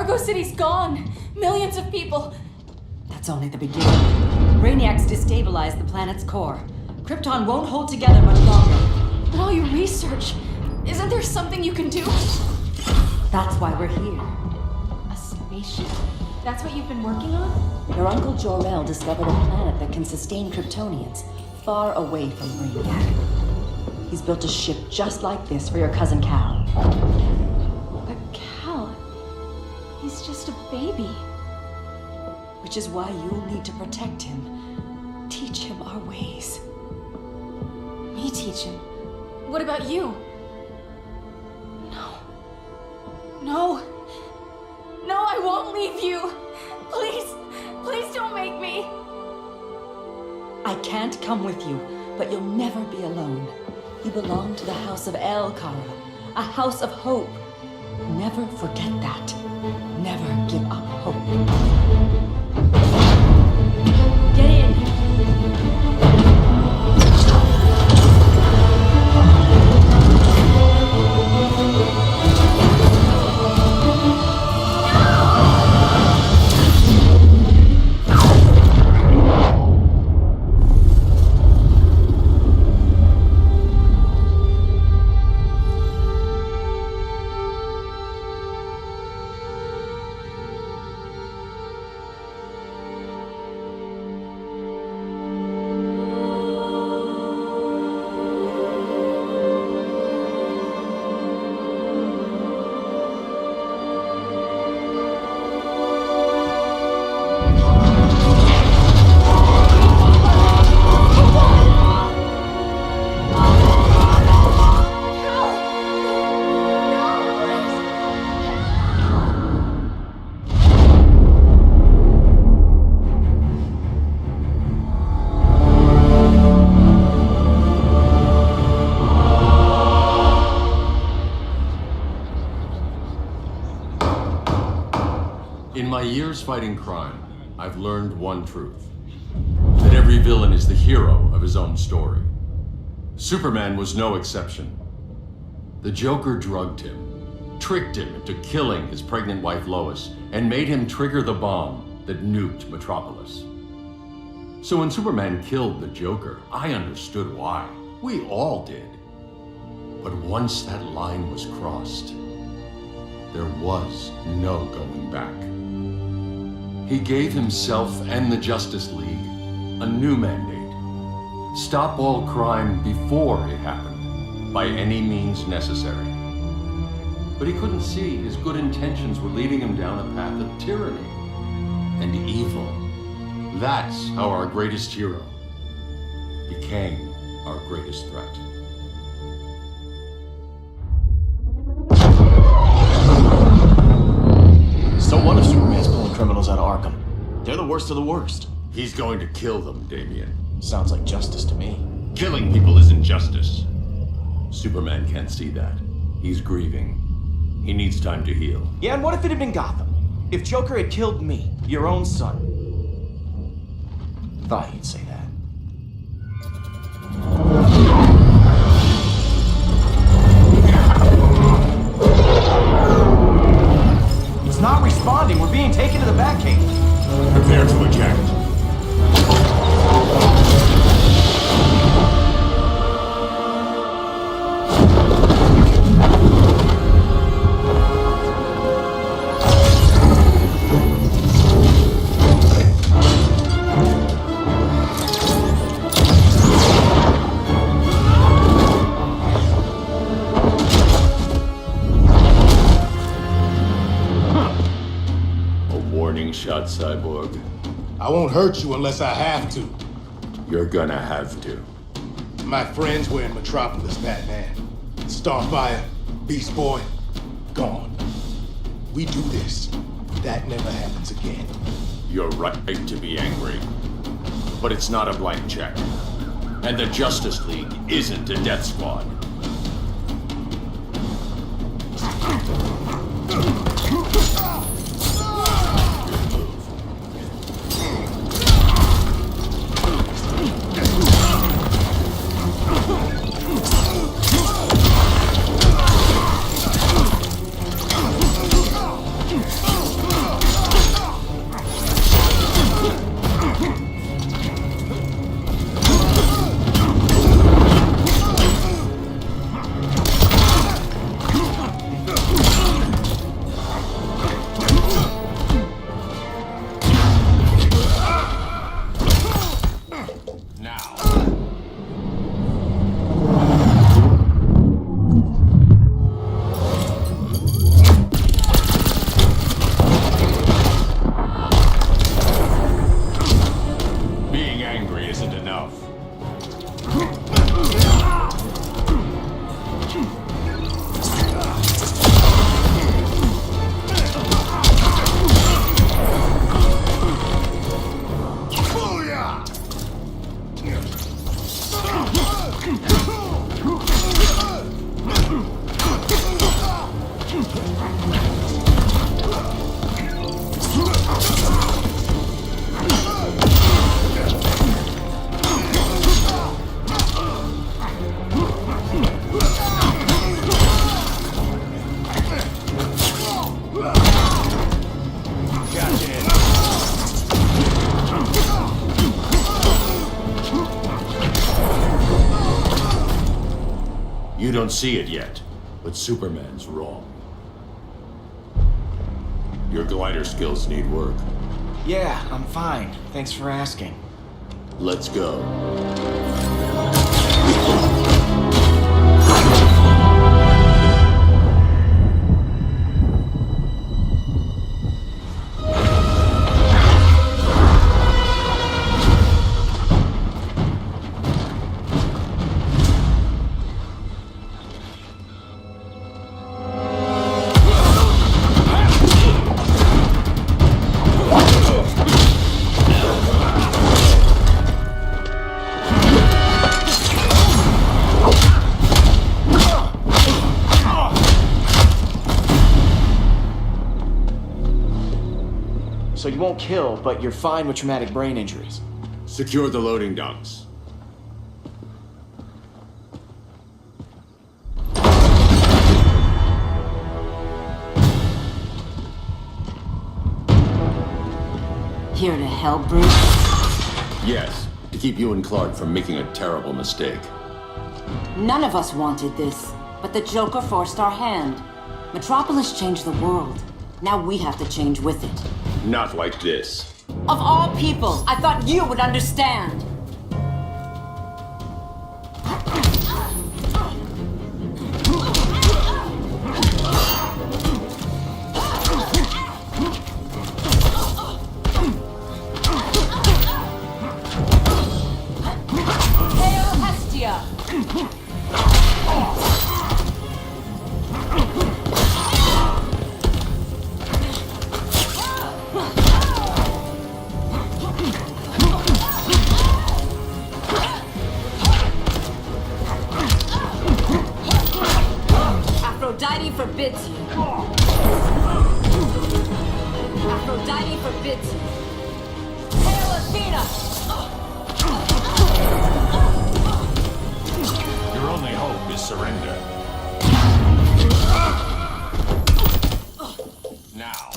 Argo City's gone. Millions of people. That's only the beginning. Brainiacs destabilized the planet's core. Krypton won't hold together much longer. But all your research, isn't there something you can do? That's why we're here. A spaceship? That's what you've been working on? Your Uncle Jor-El discovered a planet that can sustain Kryptonians, far away from Brainiac. He's built a ship just like this for your cousin Cal. But Cal... he's just a baby. Which is why you'll need to protect him. Teach him our ways. Me teach him? What about you? No. No. No, I won't leave you. Please, please don't make me. I can't come with you, but you'll never be alone. You belong to the House of El Kara, a house of hope. Never forget that. Never give up hope. Get in. In my years fighting crime, I've learned one truth. That every villain is the hero of his own story. Superman was no exception. The Joker drugged him, tricked him into killing his pregnant wife Lois, and made him trigger the bomb that nuked Metropolis. So when Superman killed the Joker, I understood why. We all did. But once that line was crossed, there was no going back. He gave himself and the Justice League a new mandate. Stop all crime before it happened, by any means necessary. But he couldn't see his good intentions were leading him down a path of tyranny and evil. That's how our greatest hero became our greatest threat. So what if Superman's pulling criminals out of Arkham? They're the worst of the worst. He's going to kill them, Damian. Sounds like justice to me. Killing people isn't justice. Superman can't see that. He's grieving. He needs time to heal. Yeah, and what if it had been Gotham? If Joker had killed me, your own son? Thought you'd say that. It's not responding. We're being taken to the Batcave. Prepare to eject. Shot, Cyborg. I won't hurt you unless I have to. You're gonna have to. My friends were in Metropolis, Batman. Starfire, Beast Boy, gone. We do this. That never happens again. You're right to be angry. But it's not a blank check. And the Justice League isn't a death squad. You don't see it yet, but Superman's wrong. Your glider skills need work. Yeah, I'm fine. Thanks for asking. Let's go. So you won't kill, but you're fine with traumatic brain injuries. Secure the loading docks. Here to help, Bruce? Yes, to keep you and Clark from making a terrible mistake. None of us wanted this, but the Joker forced our hand. Metropolis changed the world. Now we have to change with it. Not like this. Of all people, I thought you would understand. Hail Hestia! Aphrodite forbids you. Aphrodite forbids you. Hail Athena! Your only hope is surrender. Now.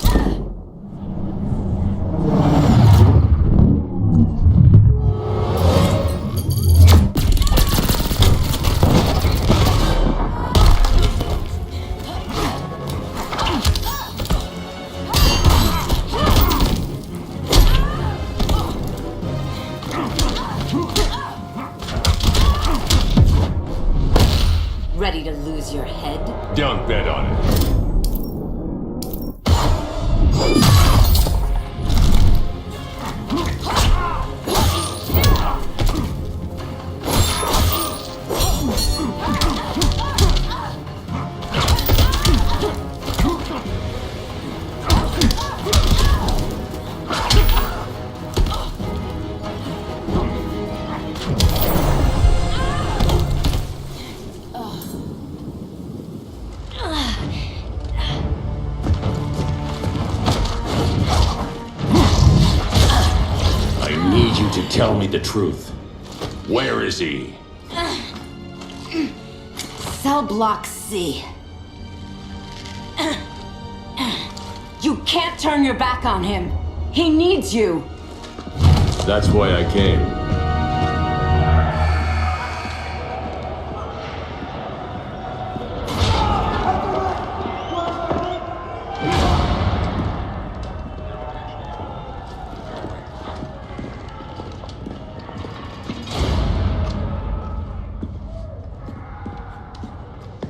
Ready to lose your head? Don't bet on it. Tell me the truth. Where is he? Cell Block C. You can't turn your back on him. He needs you. That's why I came.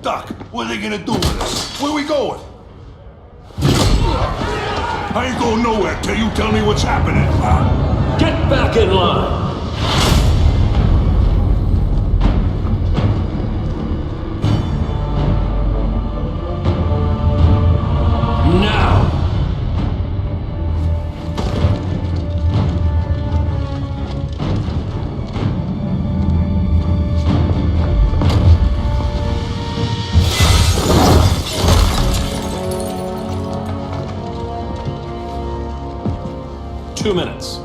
Doc, what are they gonna do with us? Where we going? I ain't going nowhere till you tell me what's happening. Get back in line! Now! Two minutes.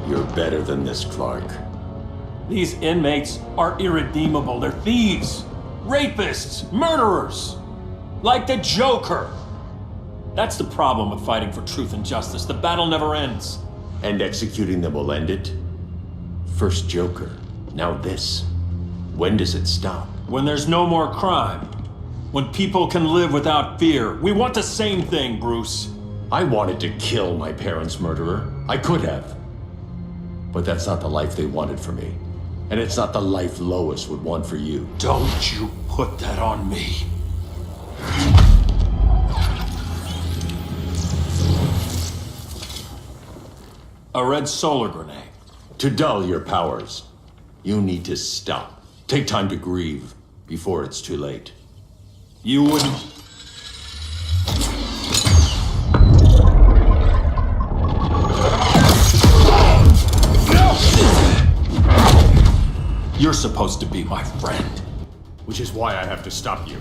You're better than this, Clark. These inmates are irredeemable. They're thieves, rapists, murderers. Like the Joker. That's the problem with fighting for truth and justice. The battle never ends. And executing them will end it? First Joker, now this. When does it stop? When there's no more crime. When people can live without fear. We want the same thing, Bruce. I wanted to kill my parents' murderer. I could have. But that's not the life they wanted for me. And it's not the life Lois would want for you. Don't you put that on me. A red solar grenade. To dull your powers, you need to stop. Take time to grieve before it's too late. You wouldn't... You're supposed to be my friend. Which is why I have to stop you.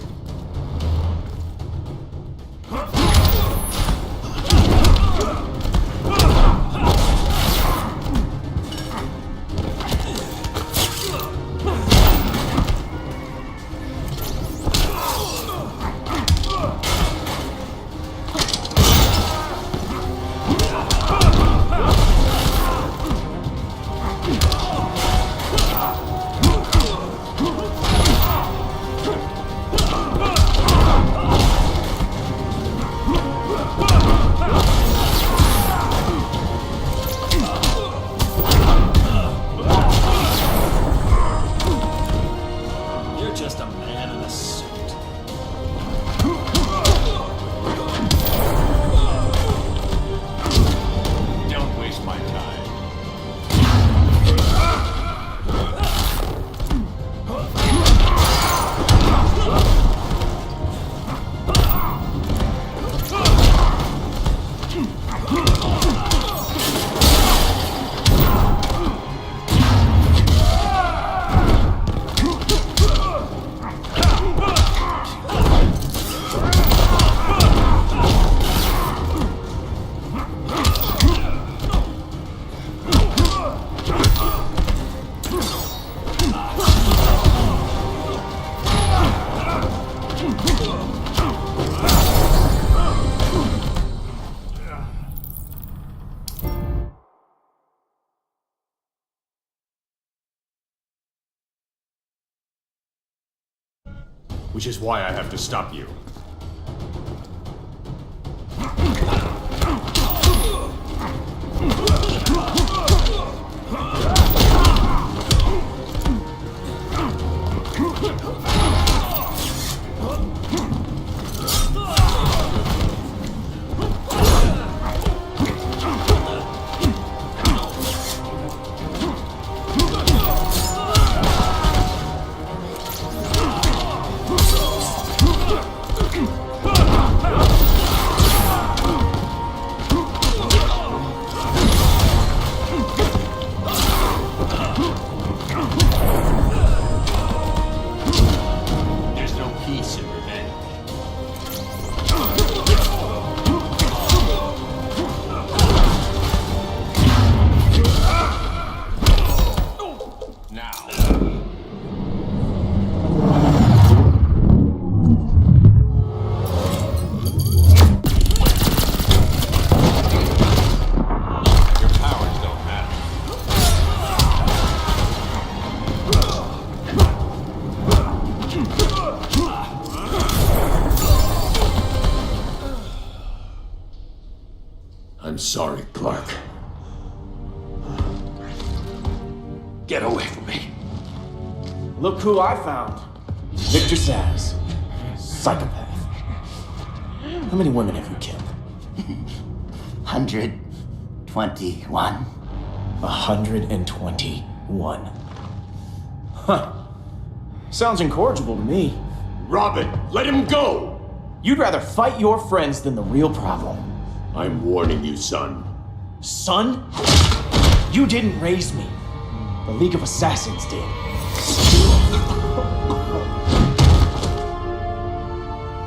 Which is why I have to stop you. I'm sorry, Clark. Get away from me. Look who I found. Victor Zsasz. Psychopath. How many women have you killed? 121. 121. Huh. Sounds incorrigible to me. Robin, let him go! You'd rather fight your friends than the real problem. I'm warning you, son. Son? You didn't raise me. The League of Assassins did.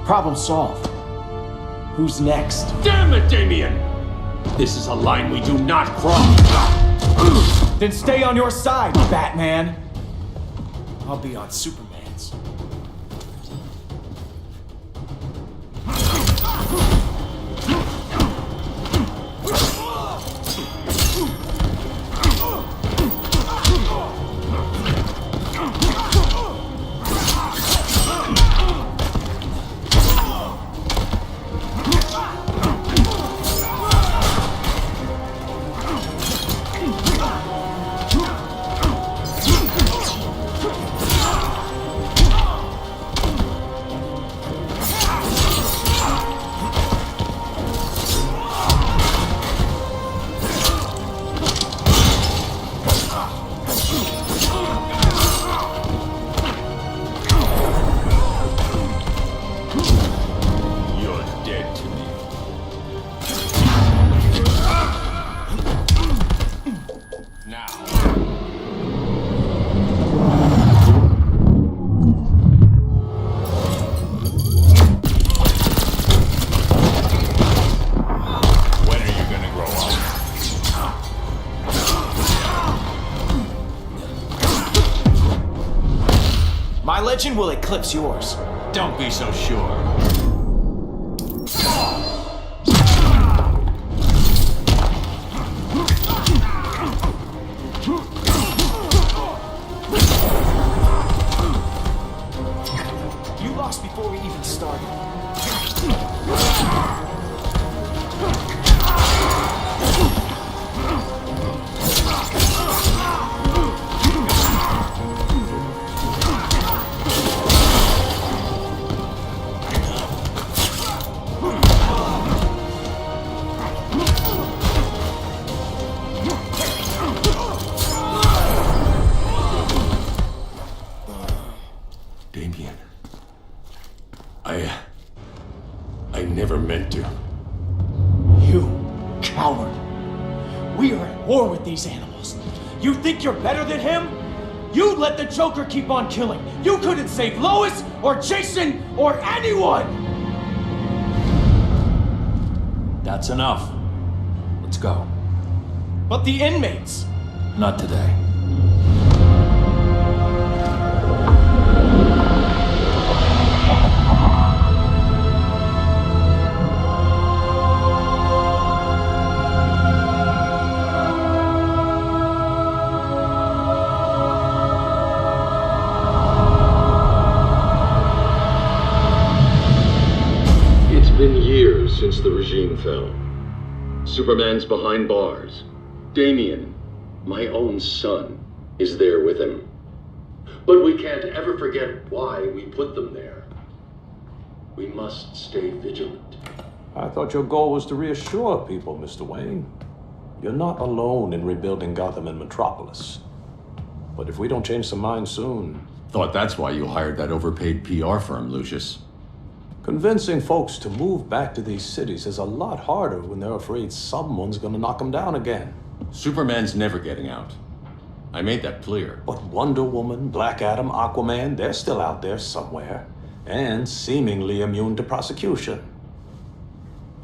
Problem solved. Who's next? Damn it, Damien! This is a line we do not cross. Then stay on your side, Batman. I'll be on Superman's. My legend will eclipse yours. Don't be so sure. You lost before we even started. Damien. I never meant to. You coward. We are at war with these animals. You think you're better than him? You let the Joker keep on killing. You couldn't save Lois or Jason or anyone! That's enough. Let's go. But the inmates. Not today. It's been years since the regime fell. Superman's behind bars. Damien, my own son, is there with him. But we can't ever forget why we put them there. We must stay vigilant. I thought your goal was to reassure people, Mr. Wayne. You're not alone in rebuilding Gotham and Metropolis. But if we don't change some minds soon... Thought that's why you hired that overpaid PR firm, Lucius. Convincing folks to move back to these cities is a lot harder when they're afraid someone's gonna knock them down again. Superman's never getting out. I made that clear. But Wonder Woman, Black Adam, Aquaman, they're still out there somewhere. And seemingly immune to prosecution.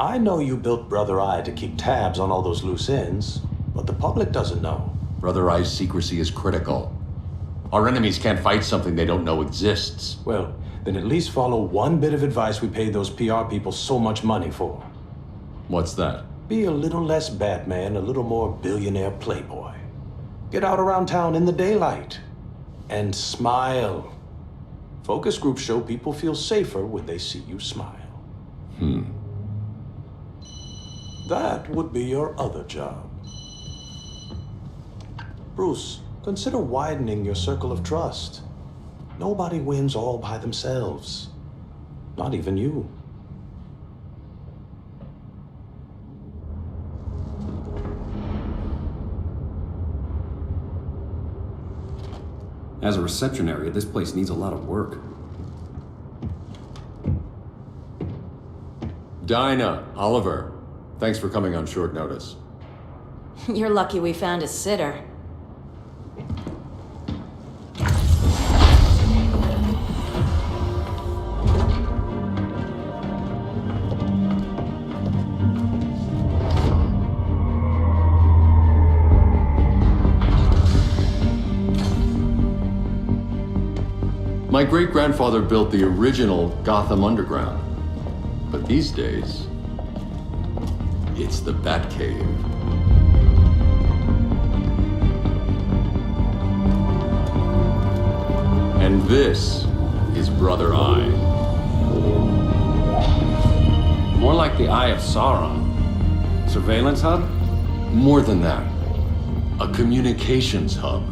I know you built Brother Eye to keep tabs on all those loose ends, but the public doesn't know. Brother Eye's secrecy is critical. Our enemies can't fight something they don't know exists. Well, then at least follow one bit of advice we paid those PR people so much money for. What's that? Be a little less Batman, a little more billionaire playboy. Get out around town in the daylight. And smile. Focus groups show people feel safer when they see you smile. That would be your other job. Bruce, consider widening your circle of trust. Nobody wins all by themselves. Not even you. As a reception area, this place needs a lot of work. Dinah, Oliver, thanks for coming on short notice. You're lucky we found a sitter. My great-grandfather built the original Gotham Underground. But these days, it's the Batcave. And this is Brother Eye. More like the Eye of Sauron. Surveillance hub? More than that. A communications hub,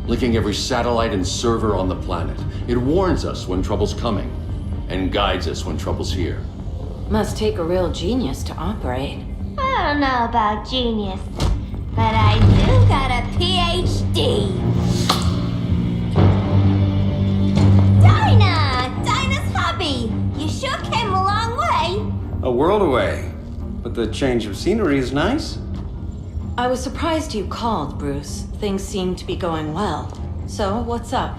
linking every satellite and server on the planet. It warns us when trouble's coming, and guides us when trouble's here. Must take a real genius to operate. I don't know about genius, but I do got a PhD. Dinah's hubby. You sure came a long way. A world away. But the change of scenery is nice. I was surprised you called, Bruce. Things seem to be going well. So, what's up?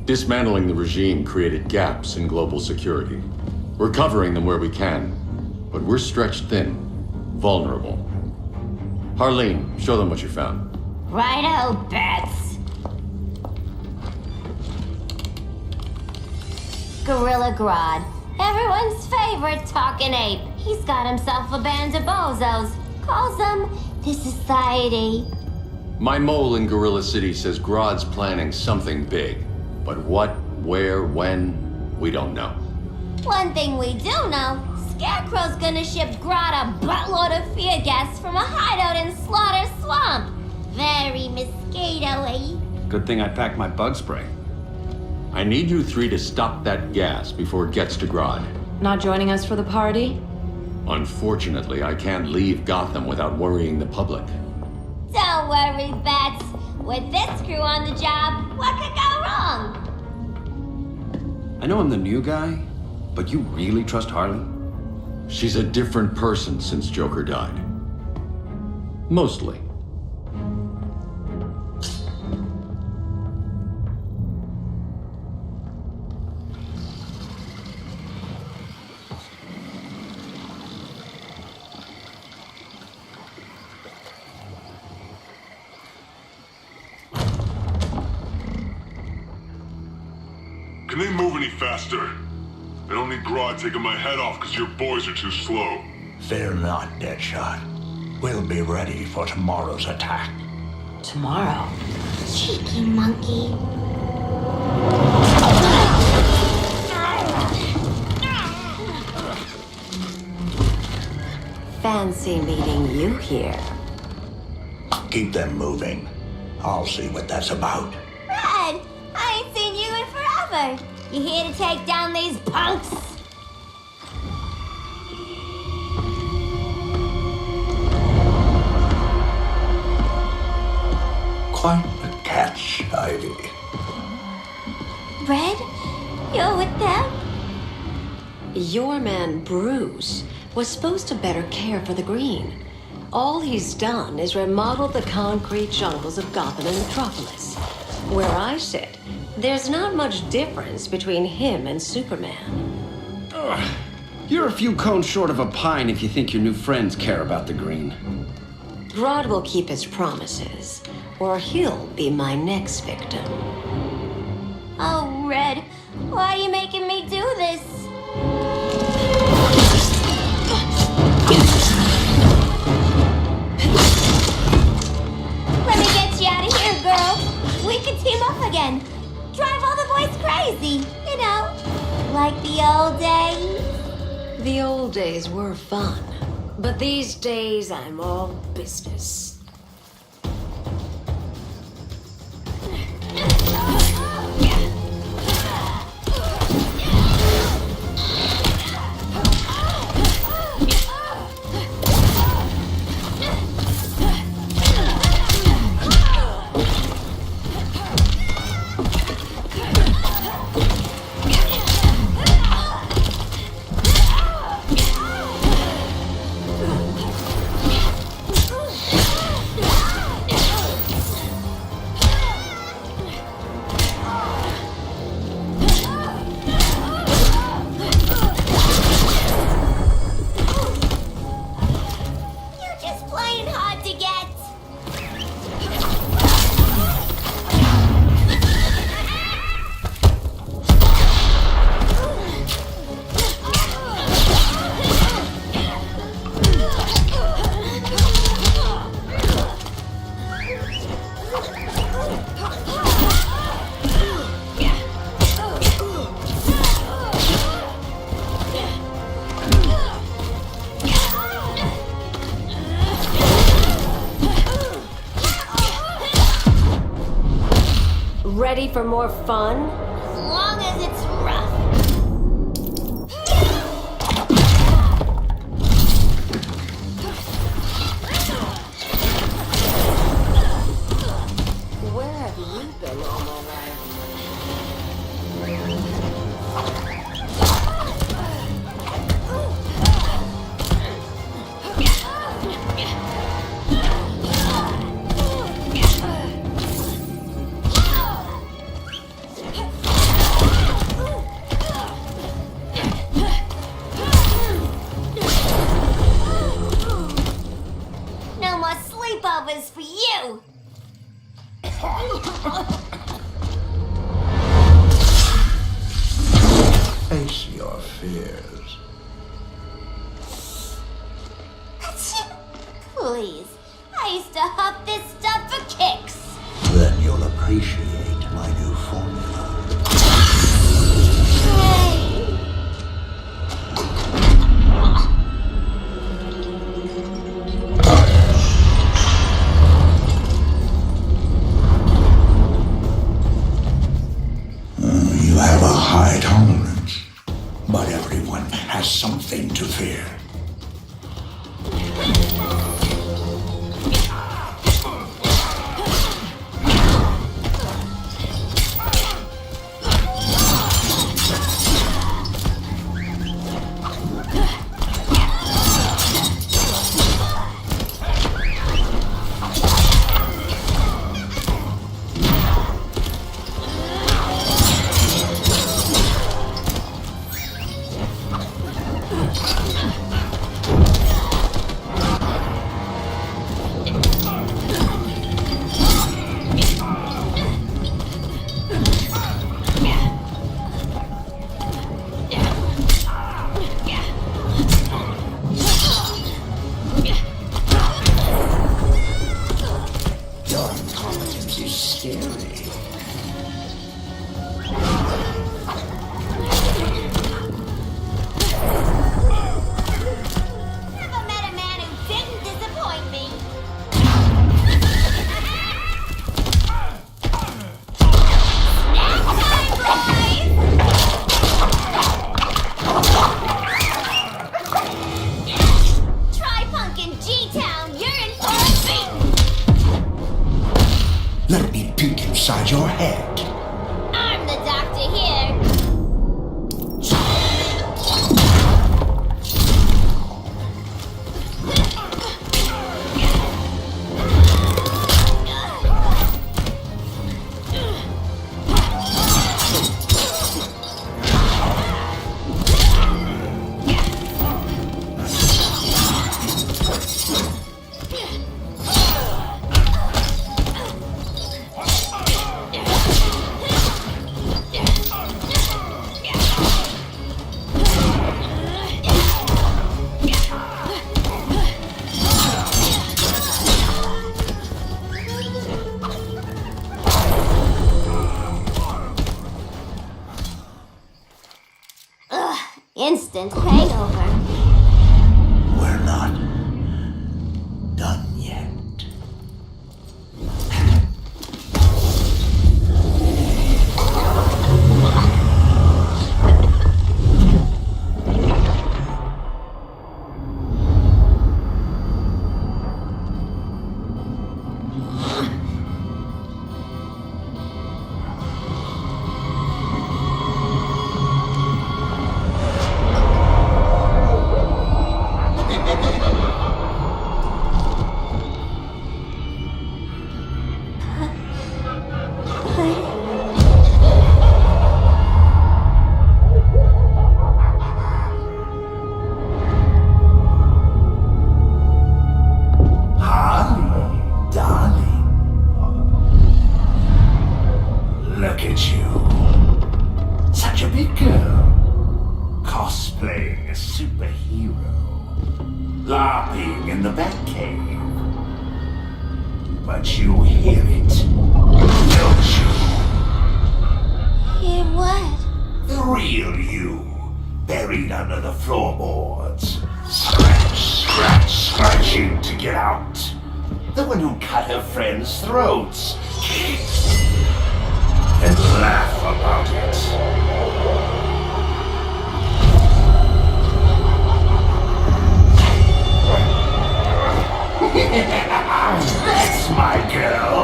Dismantling the regime created gaps in global security. We're covering them where we can, but we're stretched thin, vulnerable. Harleen, show them what you found. Righto, Bats. Gorilla Grodd, everyone's favorite talking ape. He's got himself a band of bozos. Calls them the Society. My mole in Gorilla City says Grodd's planning something big. But what, where, when, we don't know. One thing we do know, Scarecrow's gonna ship Grodd a buttload of fear gas from a hideout in Slaughter Swamp. Very mosquito-y. Good thing I packed my bug spray. I need you three to stop that gas before it gets to Grodd. Not joining us for the party? Unfortunately, I can't leave Gotham without worrying the public. Don't worry, Bats. With this crew on the job, what could go wrong? I know I'm the new guy, but you really trust Harley? She's a different person since Joker died. Mostly. Can they move any faster? I don't need Grodd taking my head off because your boys are too slow. Fear not, Deadshot. We'll be ready for tomorrow's attack. Tomorrow? Cheeky monkey. Fancy meeting you here. Keep them moving. I'll see what that's about. Red, I ain't seen you in forever. You here to take down these punks? Quite the catch, Ivy. Red, you're with them? Your man, Bruce, was supposed to better care for the green. All he's done is remodel the concrete jungles of Gotham and Metropolis. Where I sit, there's not much difference between him and Superman. Ugh. You're a few cones short of a pine if you think your new friends care about the green. Grodd will keep his promises, or he'll be my next victim. Oh, Red, why are you making me do this? Let me get you out of here, girl. We can team up again. Drive all the boys crazy, you know, like the old days. The old days were fun, but these days I'm all business. for more fun? As long as it's rough. Where have you been all my life? No more sleepovers for you! Face your fears. Please. I used to huff this stuff for kicks. Then you'll appreciate my new formula. Hey. You have a high tolerance, but everyone has something to fear. Your incompetence is scary. Never met a man who didn't disappoint me. Snack time, boys! Try punkin' G-Town, you're in for a treat! Let me peek inside your head. I'm the doctor here. Instant hangover. We're not done yet. Look at you. Such a big girl. Cosplaying a superhero. LARPing in the Batcave. But you hear it, don't you? Hear what? The real you, buried under the floorboards. Scratch, scratch, scratching to get out. The one who cut her friends' throats. and laugh about it. That's my girl.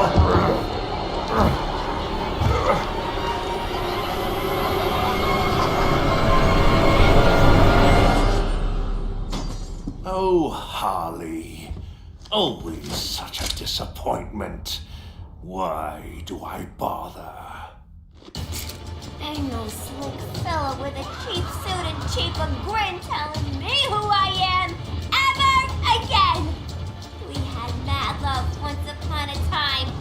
Oh, Harley. Always such a disappointment. Why do I bother? Ain't no slick fella with a cheap suit and cheaper grin telling me who I am ever again. We had mad love once upon a time,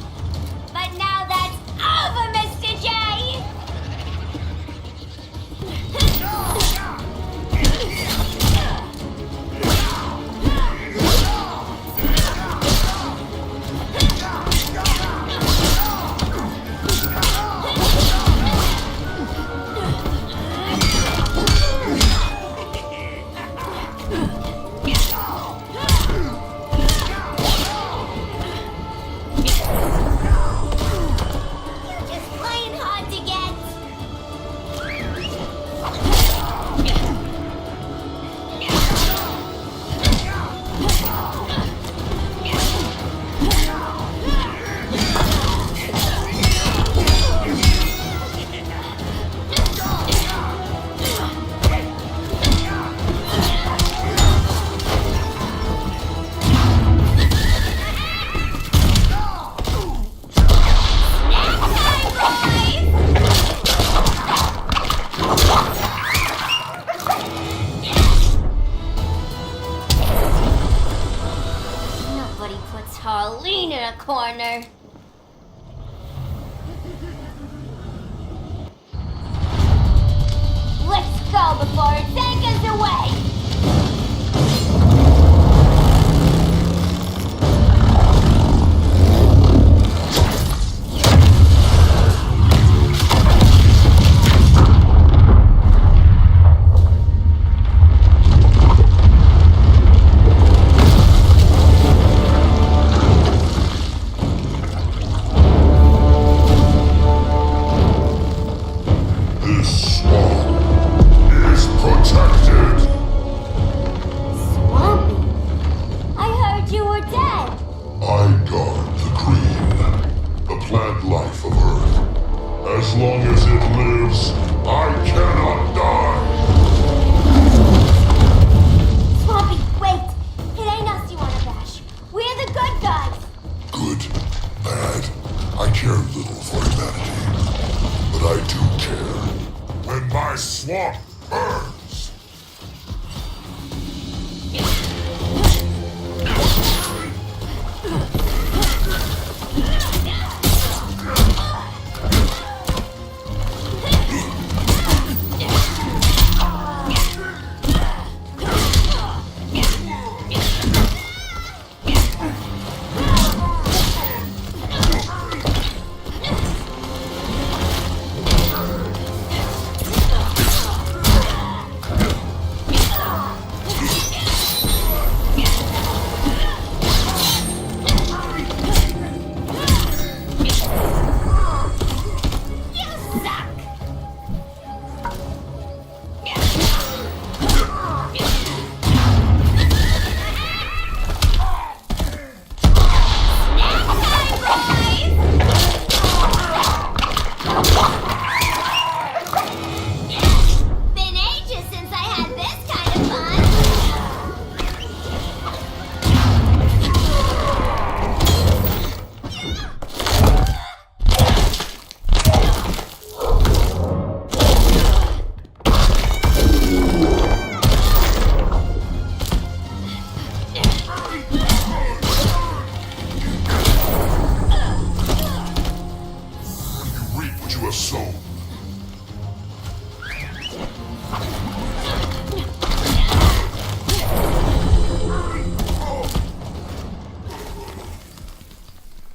but now that's over, Mr. J. Corner. Let's go before it takes us away!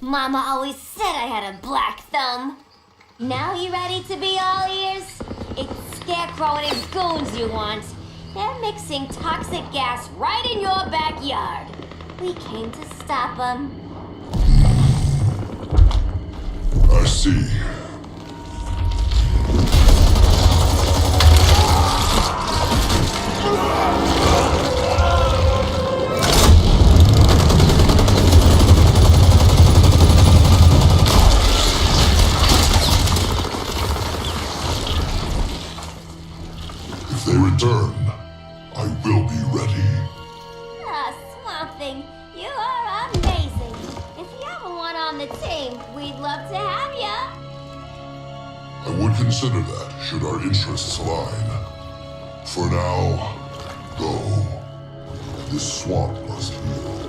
Mama always said I had a black thumb. Now you ready to be all ears? It's Scarecrow and his goons you want. They're mixing toxic gas right in your backyard. We came to stop them. I see. If they return, I will be ready. Ah, Swamp Thing, you are amazing. If you ever want on the team, we'd love to have ya. I would consider that should our interests align. For now, go. This swamp must heal.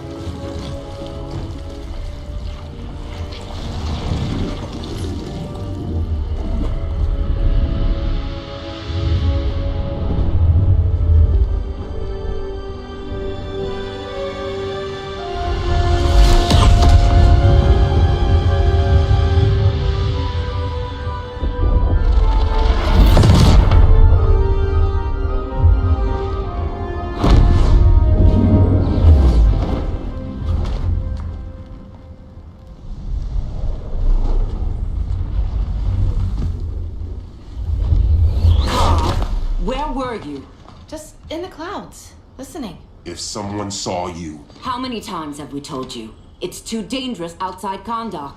Where were you? Just in the clouds, listening. If someone saw you, How many times have we told you? It's too dangerous outside Kondak.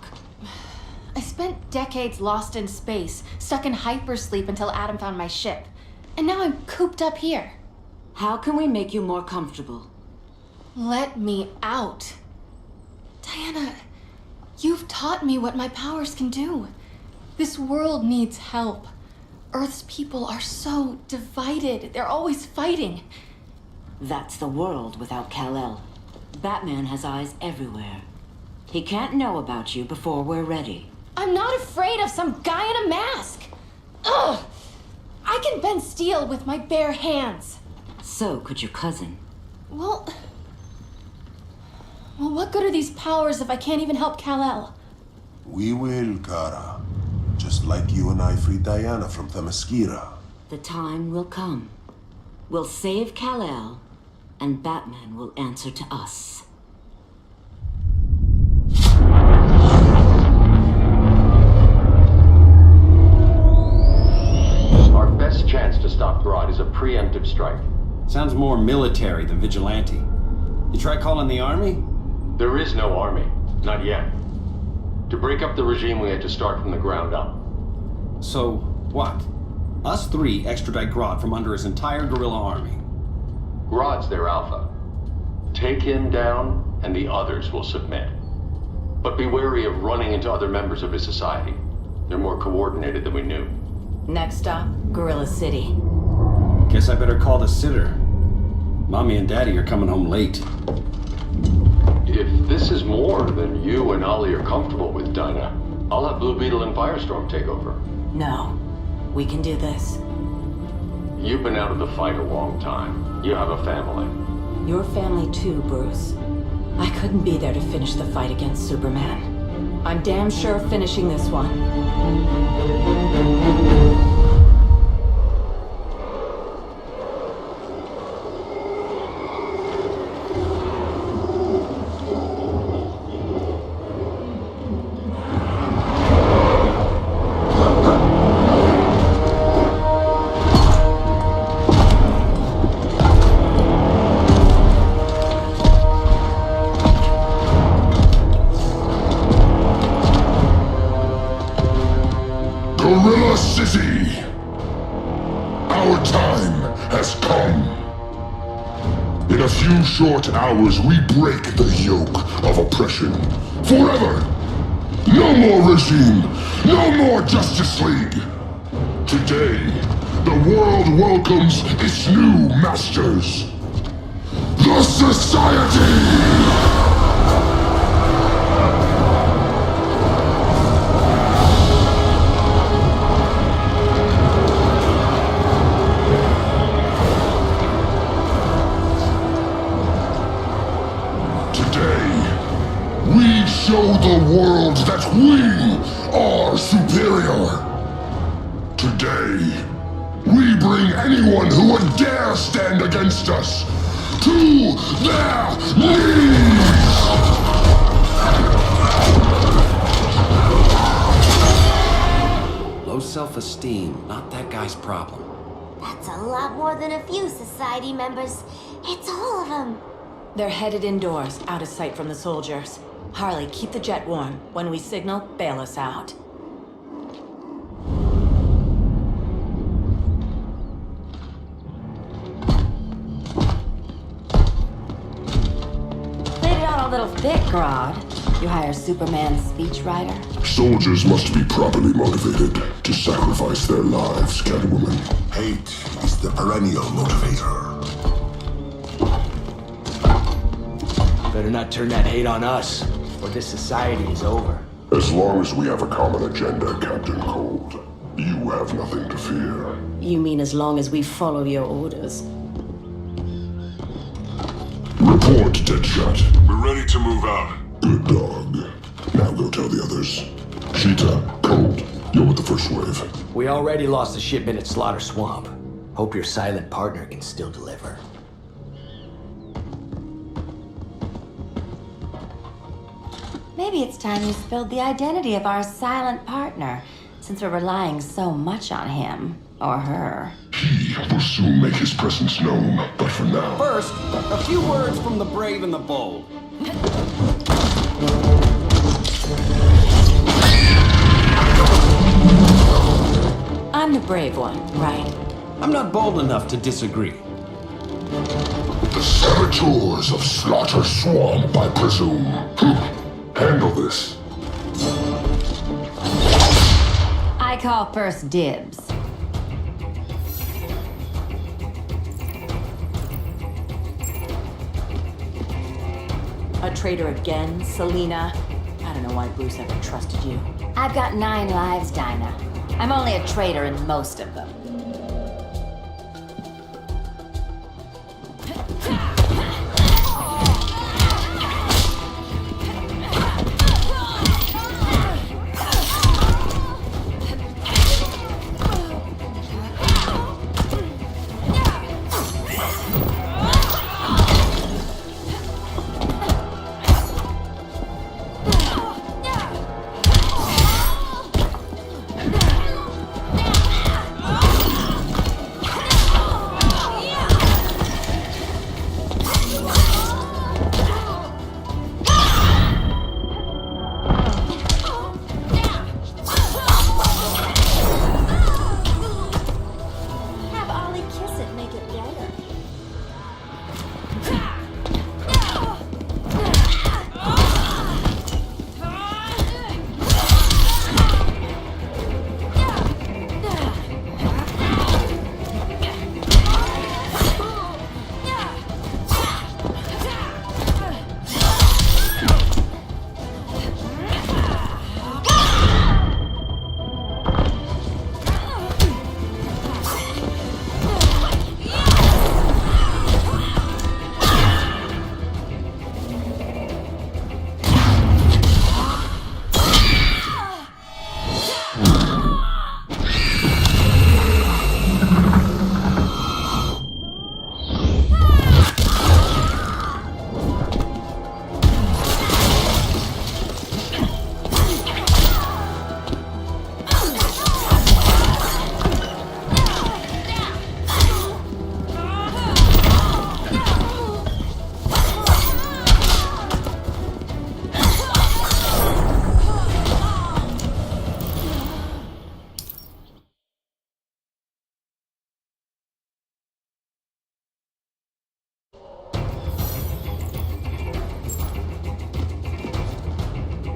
I spent decades lost in space, stuck in hypersleep until Adam found my ship. And now I'm cooped up here. How can we make you more comfortable? Let me out. Diana, you've taught me what my powers can do. This world needs help. Earth's people are so divided. They're always fighting. That's the world without Kal-El. Batman has eyes everywhere. He can't know about you before we're ready. I'm not afraid of some guy in a mask. Ugh! I can bend steel with my bare hands. So could your cousin. Well, what good are these powers if I can't even help Kal-El? we will, Kara. Just like you and I freed Diana from Themyscira. The time will come. We'll save Kal-El, and Batman will answer to us. Our best chance to stop Grodd is a preemptive strike. Sounds more military than vigilante. You try calling the army? There is no army. Not yet. To break up the regime, we had to start from the ground up. So, what? Us three extradite Grodd from under his entire guerrilla army. Grodd's their alpha. Take him down, and the others will submit. But be wary of running into other members of his society. They're more coordinated than we knew. Next stop, Gorilla City. Guess I better call the sitter. Mommy and Daddy are coming home late. If this is more than you and Ollie are comfortable with, Dinah, I'll have Blue Beetle and Firestorm take over. No, we can do this. You've been out of the fight a long time. You have a family. Your family too, Bruce. I couldn't be there to finish the fight against Superman. I'm damn sure finishing this one. Gorilla City! Our time has come. In a few short hours, we break the yoke of oppression. Forever! No more regime! No more Justice League! Today, the world welcomes its new masters. The Society! Show the world that we are superior. Today, we bring anyone who would dare stand against us to their knees! Los self-esteem, not that guy's problem. That's a lot more than a few society members. It's all of them. They're headed indoors, out of sight from the soldiers. Harley, keep the jet warm. When we signal, bail us out. Laid it on a little thick, Grodd. You hire Superman's speechwriter? Soldiers must be properly motivated to sacrifice their lives, Catwoman. Hate is the perennial motivator. Better not turn that hate on us, or this society is over. As long as we have a common agenda, Captain Cold, you have nothing to fear. You mean as long as we follow your orders? Report, Deadshot. We're ready to move out. Good dog. Now go tell the others. Cheetah, Cold, you're with the first wave. We already lost a shipment at Slaughter Swamp. Hope your silent partner can still deliver. Maybe it's time you spilled the identity of our silent partner, since we're relying so much on him. Or her. He will soon make his presence known, but for now... First, a few words from the brave and the bold. I'm the brave one, right? I'm not bold enough to disagree. The saboteurs of Slaughter Swamp, I presume. Handle this. I call first dibs. A traitor again, Selena? I don't know why Bruce ever trusted you. I've got 9 lives, Dinah. I'm only a traitor in most of them.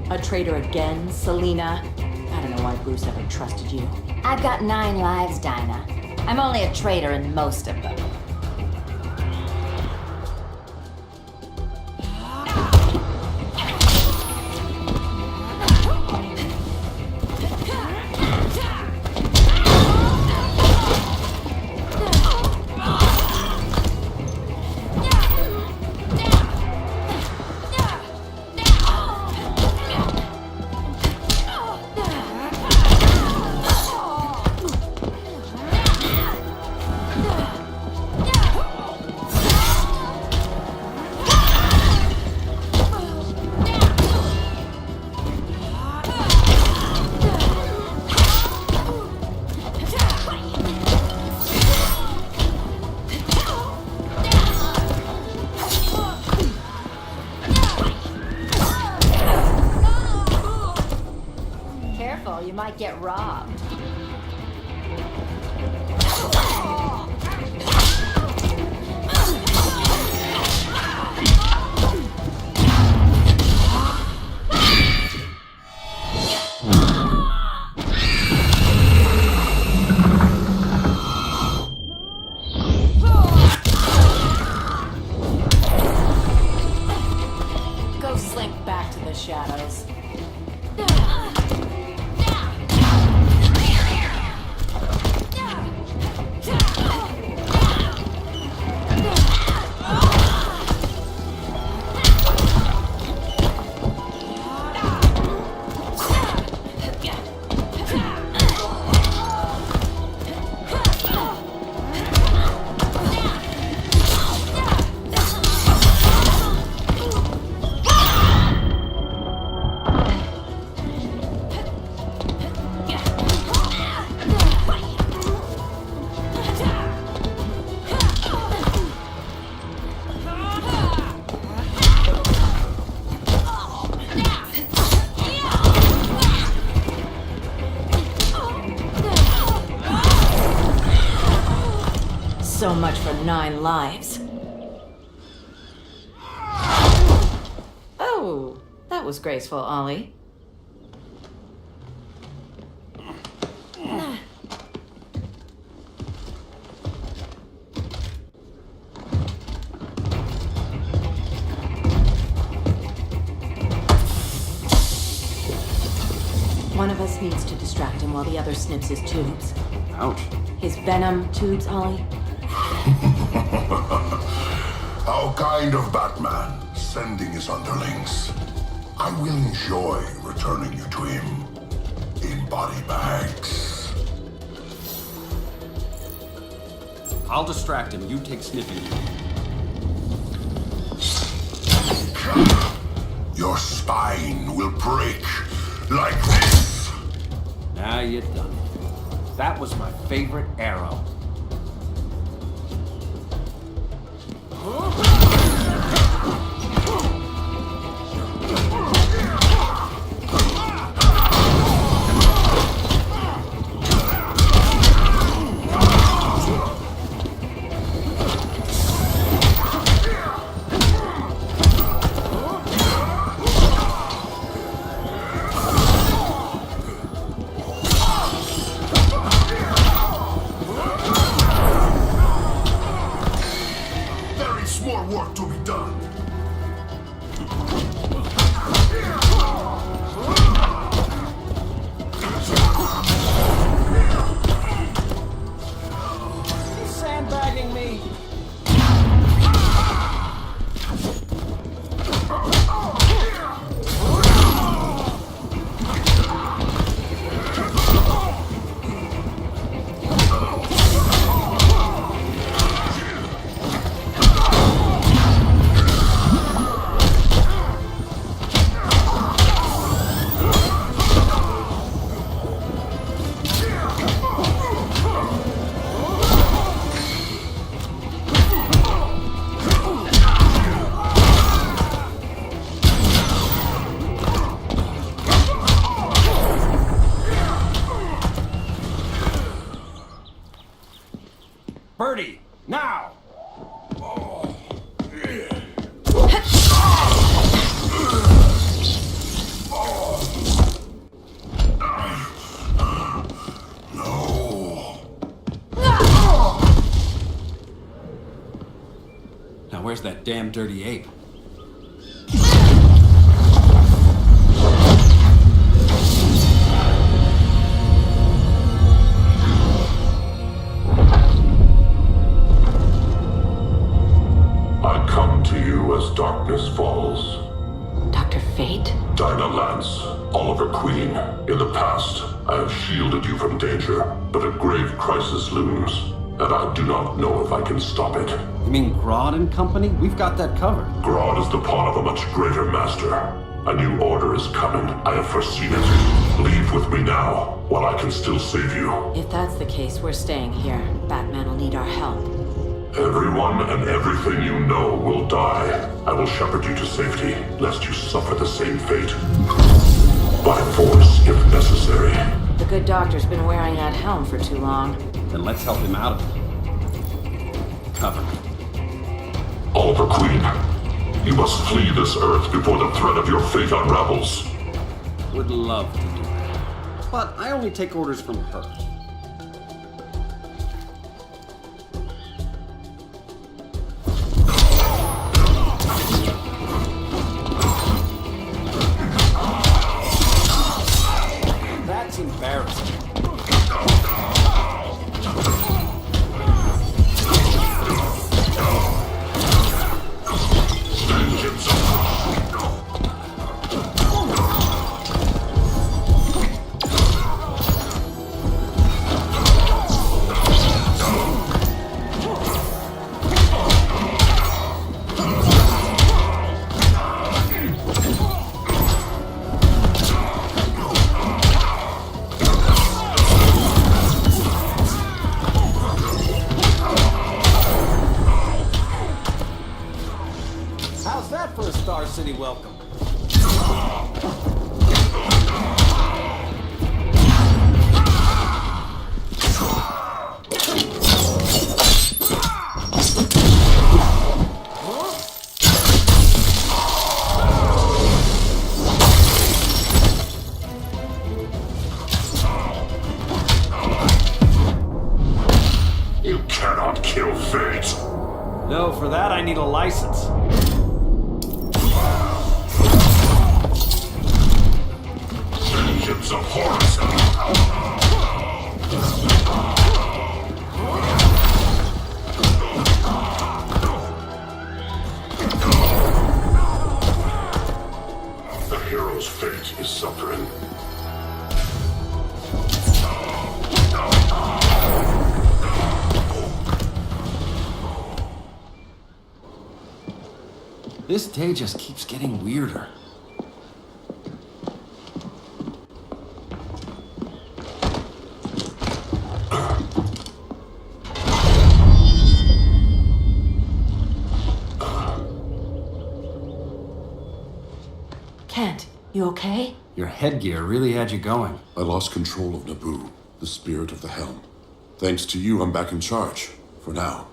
A traitor again, Selena? I don't know why Bruce ever trusted you. I've got 9 lives, Dinah. I'm only a traitor in most of them. might get robbed. Go slink back to the shadows. So much for 9 lives. Oh, that was graceful, Ollie. One of us needs to distract him while the other snips his tubes. Ouch. His venom tubes, Ollie. How kind of Batman, sending his underlings. I will enjoy returning you to him in body bags. I'll distract him. You take sniffing. Your spine will break like this. Now you're done. That was my favorite arrow. More work to be done. He's sandbagging me. Birdie, now! Now where's that damn dirty ape? As darkness falls. Dr. Fate? Dinah Lance, Oliver Queen. In the past, I have shielded you from danger, but a grave crisis looms, and I do not know if I can stop it. You mean Grodd and company? We've got that covered. Grodd is the pawn of a much greater master. A new order is coming. I have foreseen it. Leave with me now, while I can still save you. If that's the case, we're staying here. Batman will need our help. Everyone and everything you know will die. I will shepherd you to safety, lest you suffer the same fate. By force, if necessary. The good doctor's been wearing that helm for too long. Then let's help him out of it. Cover me. Oliver Queen, you must flee this Earth before the threat of your fate unravels. Would love to do that. But I only take orders from her. That's embarrassing. How's that for a Star City welcome? You cannot kill fate. No, for that I need a license. Vengeance of Horus. The hero's fate is suffering. This day just keeps getting weirder. Kent, you okay? Your headgear really had you going. I lost control of Naboo, the spirit of the helm. Thanks to you, I'm back in charge. For now.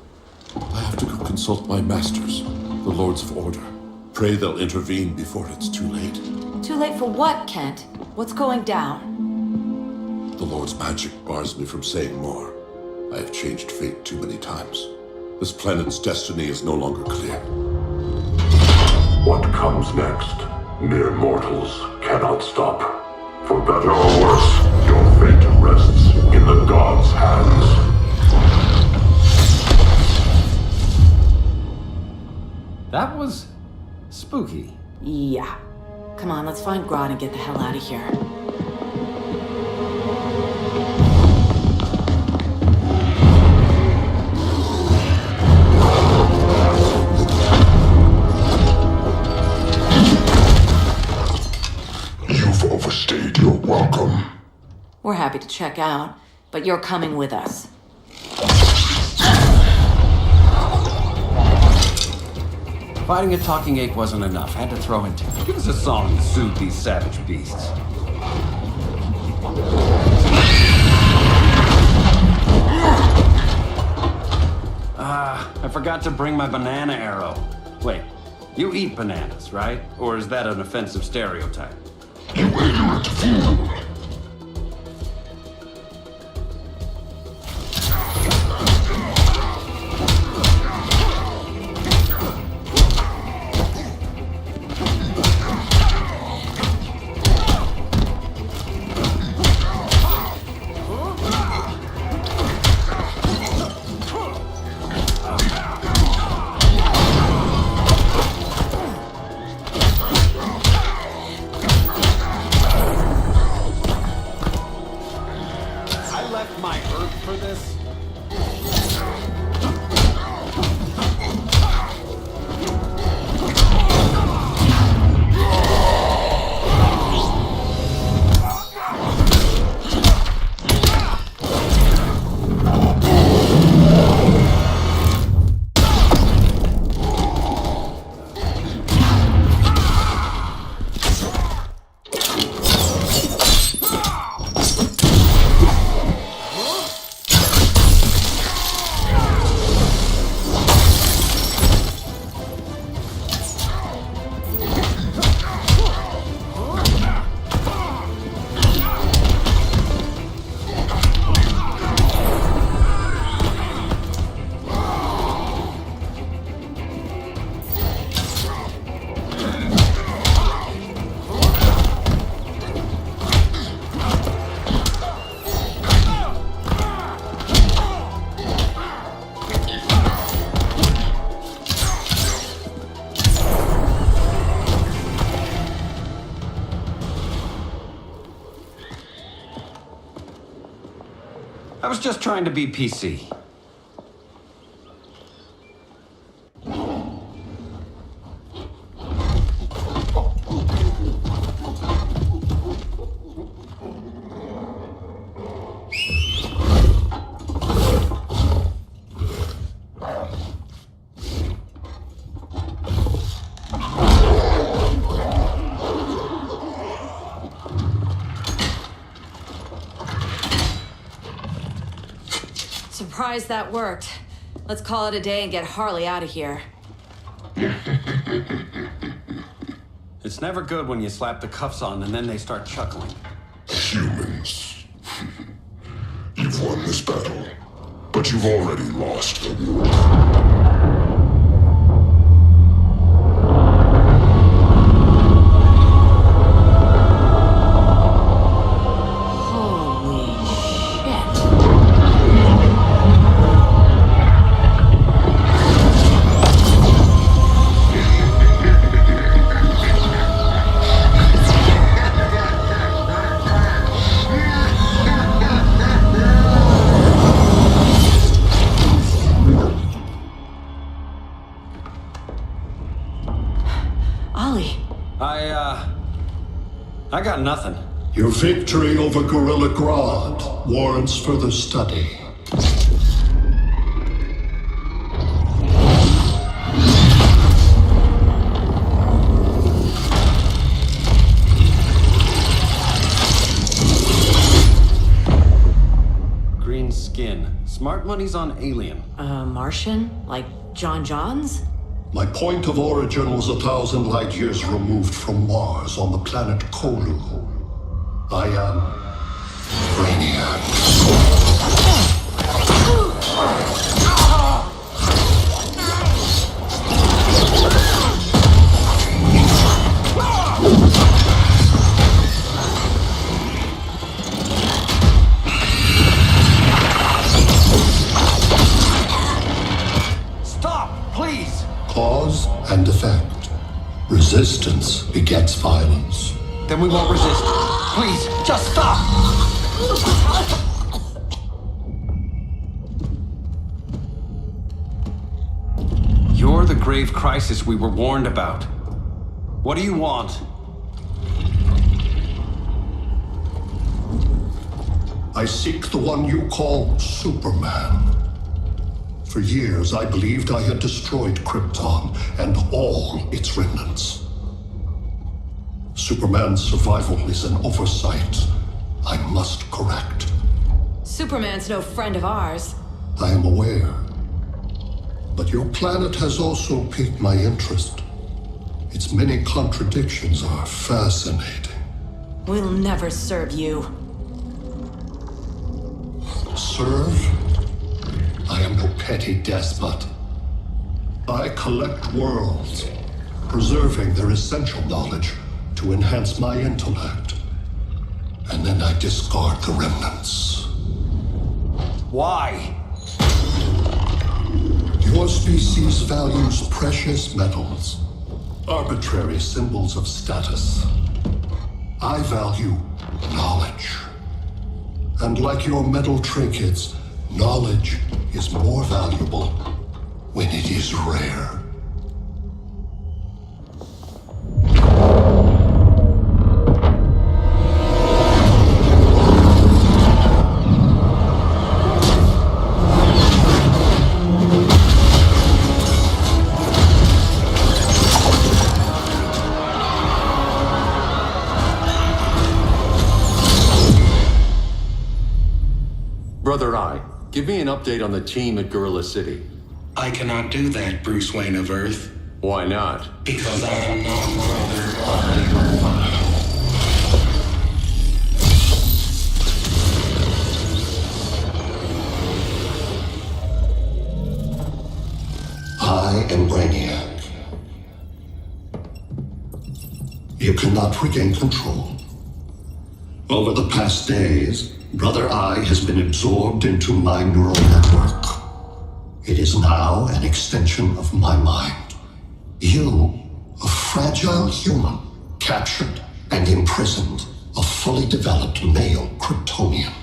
I have to go consult my masters, the Lords of Order. Pray they'll intervene before it's too late. Too late for what, Kent? What's going down? The Lord's magic bars me from saying more. I have changed fate too many times. This planet's destiny is no longer clear. What comes next? Mere mortals cannot stop. For better or worse, your fate rests in the gods' hands. That was spooky. Yeah. Come on, let's find Grodd and get the hell out of here. You've overstayed your welcome. We're happy to check out, but you're coming with us. Fighting a talking ape wasn't enough. Had to throw in two. Give us a song to soothe these savage beasts. I forgot to bring my banana arrow. Wait, you eat bananas, right? Or is that an offensive stereotype? You ignorant fool! was just trying to be PC. Surprised that worked. Let's call it a day and get Harley out of here. It's never good when you slap the cuffs on and then they start chuckling. Humans. You've won this battle, but you've already lost the war. I got nothing. Your victory over Gorilla Grodd warrants further study. Green skin. Smart money's on alien. Martian? Like John Johns? My point of origin was 1,000 light years removed from Mars on the planet Kolu. I am Brainiac. Stop, please! Cause and effect. Resistance begets violence. Then we won't resist. Please, just stop! You're the grave crisis we were warned about. What do you want? I seek the one you call Superman. For years, I believed I had destroyed Krypton and all its remnants. Superman's survival is an oversight I must correct. Superman's no friend of ours. I am aware. But your planet has also piqued my interest. Its many contradictions are fascinating. We'll never serve you. Serve? I am no petty despot. I collect worlds, preserving their essential knowledge to enhance my intellect. And then I discard the remnants. Why? Your species values precious metals, arbitrary symbols of status. I value knowledge. And like your metal trinkets, knowledge is more valuable when it is rare. Brother Eye, give me an update on the team at Gorilla City. I cannot do that, Bruce Wayne of Earth. Why not? Because I am not Brother Eye. I am Brainiac. You cannot regain control. Over the past days, Brother Eye has been absorbed into my neural network. It is now an extension of my mind. You, a fragile human, captured and imprisoned a fully developed male Kryptonian.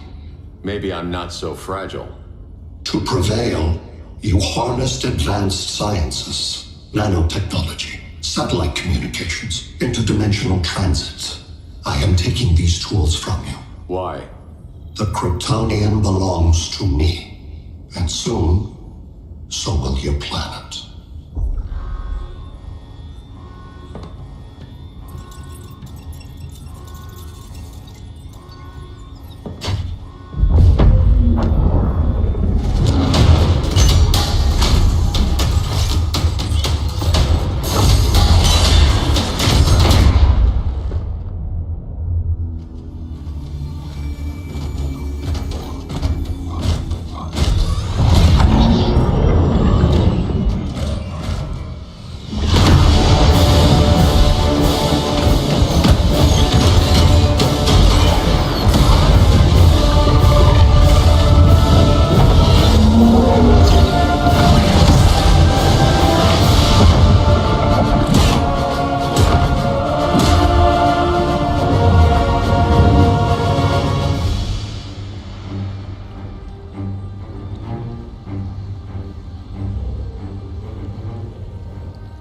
maybe I'm not so fragile. To prevail, you harnessed advanced sciences, nanotechnology, satellite communications, interdimensional transits. I am taking these tools from you. Why? The Kryptonian belongs to me, and soon, so will your planet.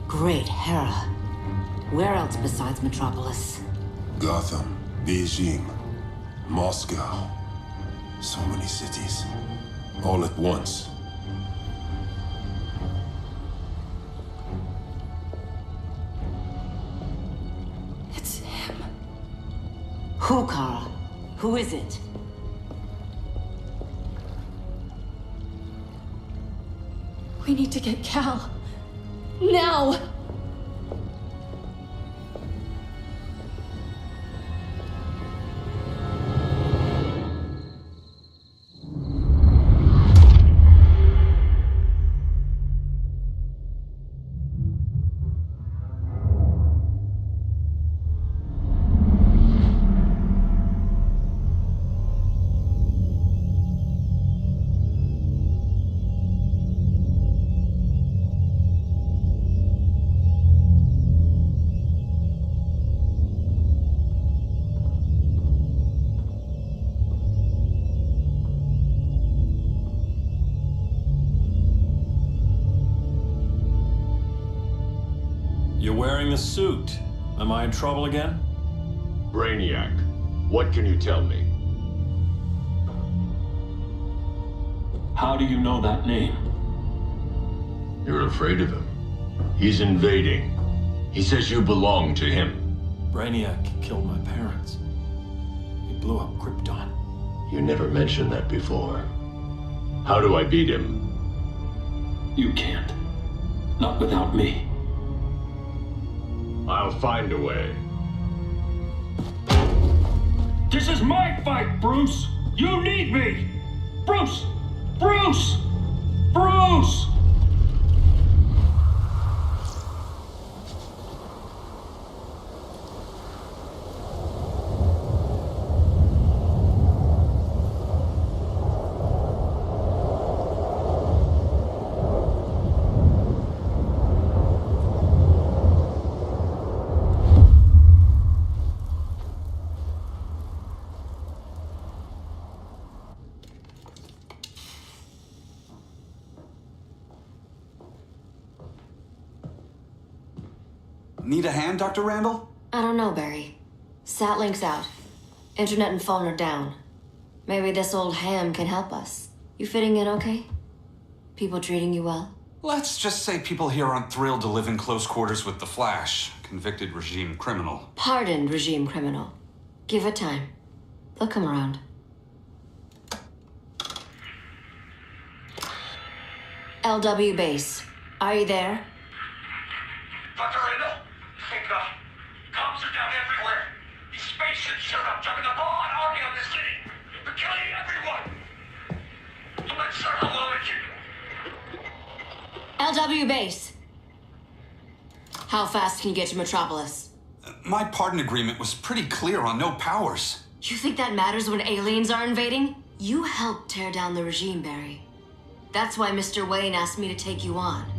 Great Hera. Where else besides Metropolis? Gotham, Beijing, Moscow. So many cities. All at once. It's him. Who, Kara? Who is it? We need to get Cal. Now! You're wearing the suit. Am I in trouble again? Brainiac, what can you tell me? How do you know that name? You're afraid of him. He's invading. He says you belong to him. Brainiac killed my parents. He blew up Krypton. You never mentioned that before. How do I beat him? You can't. Not without me. I'll find a way. This is my fight, Bruce! You need me! Bruce! Bruce! Bruce! Need a hand, Dr. Randall? I don't know, Barry. Satlink's out. Internet and phone are down. Maybe this old ham can help us. You fitting in okay? People treating you well? Let's just say people here aren't thrilled to live in close quarters with the Flash, convicted regime criminal. Pardoned regime criminal. Give it time. They'll come around. LW base. Are you there? Dr. Randall? Thank God. Cops are down everywhere. These spaceships showed up, driving a broad army on the city. They're killing everyone. So let's start hello again. LW base. How fast can you get to Metropolis? My pardon agreement was pretty clear on no powers. You think that matters when aliens are invading? You helped tear down the regime, Barry. That's why Mr. Wayne asked me to take you on.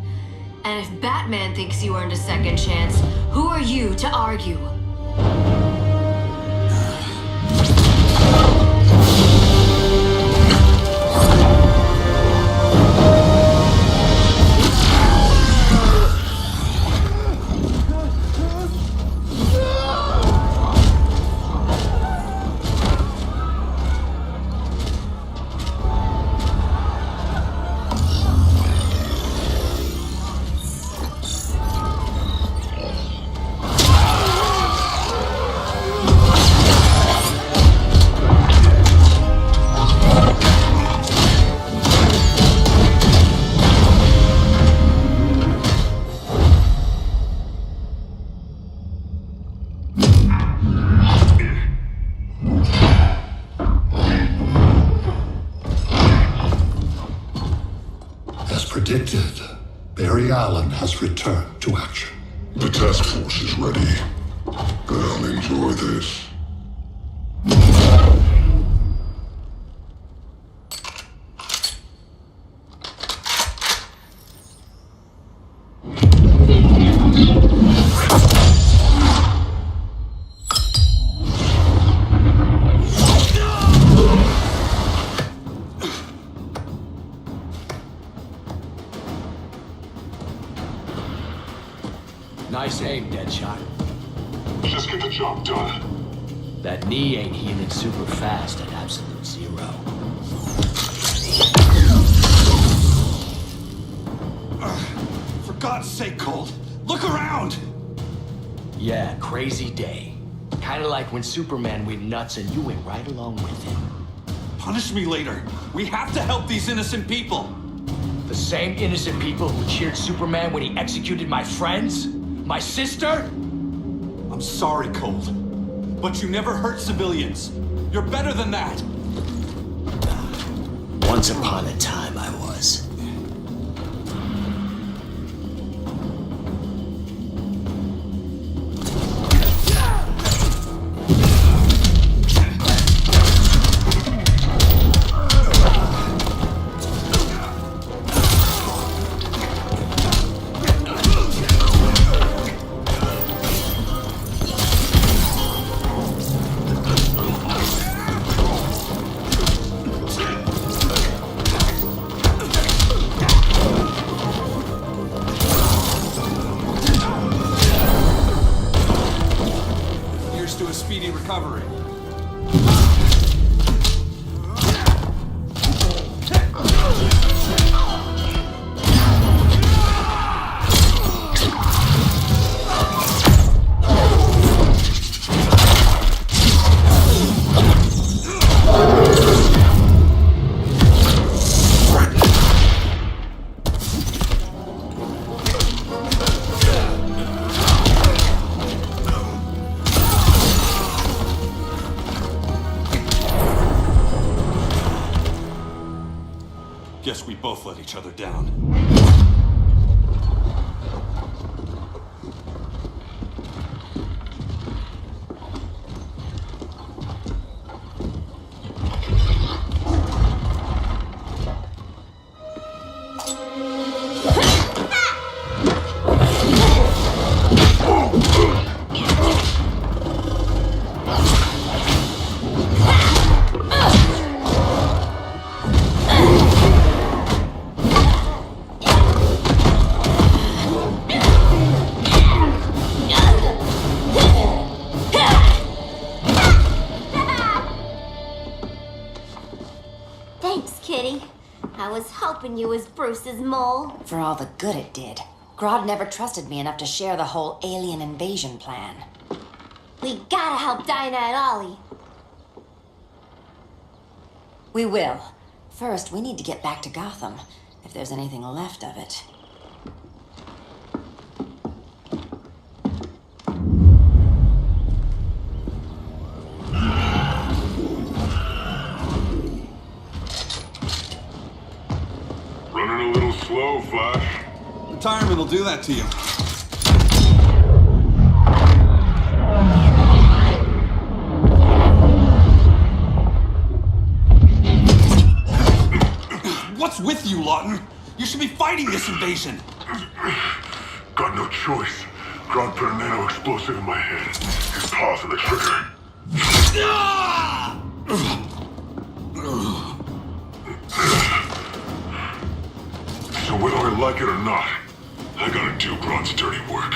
And if Batman thinks you earned a second chance, who are you to argue? Barry Allen has returned to action. The task force is ready. I'll enjoy this. Nice aim, Deadshot. Just get the job done. That knee ain't healing super fast at absolute zero. For God's sake, Colt, look around! Yeah, crazy day. Kinda like when Superman went nuts and you went right along with him. Punish me later. We have to help these innocent people. The same innocent people who cheered Superman when he executed my friends? My sister? I'm sorry, Colt, but you never hurt civilians. You're better than that. Once upon a time I was. Speedy recovery. Guess we both let each other down. Thanks, Kitty. I was hoping you was Bruce's mole. For all the good it did. Grodd never trusted me enough to share the whole alien invasion plan. We gotta help Dinah and Ollie. We will. First, we need to get back to Gotham, if there's anything left of it. Running a little slow, Flash. Retirement will do that to you. What's with you, Lawton? You should be fighting this invasion. Got no choice. Grodd put a nano explosive in my head. His paws on the trigger. So whether I like it or not, I gotta do Grodd's dirty work.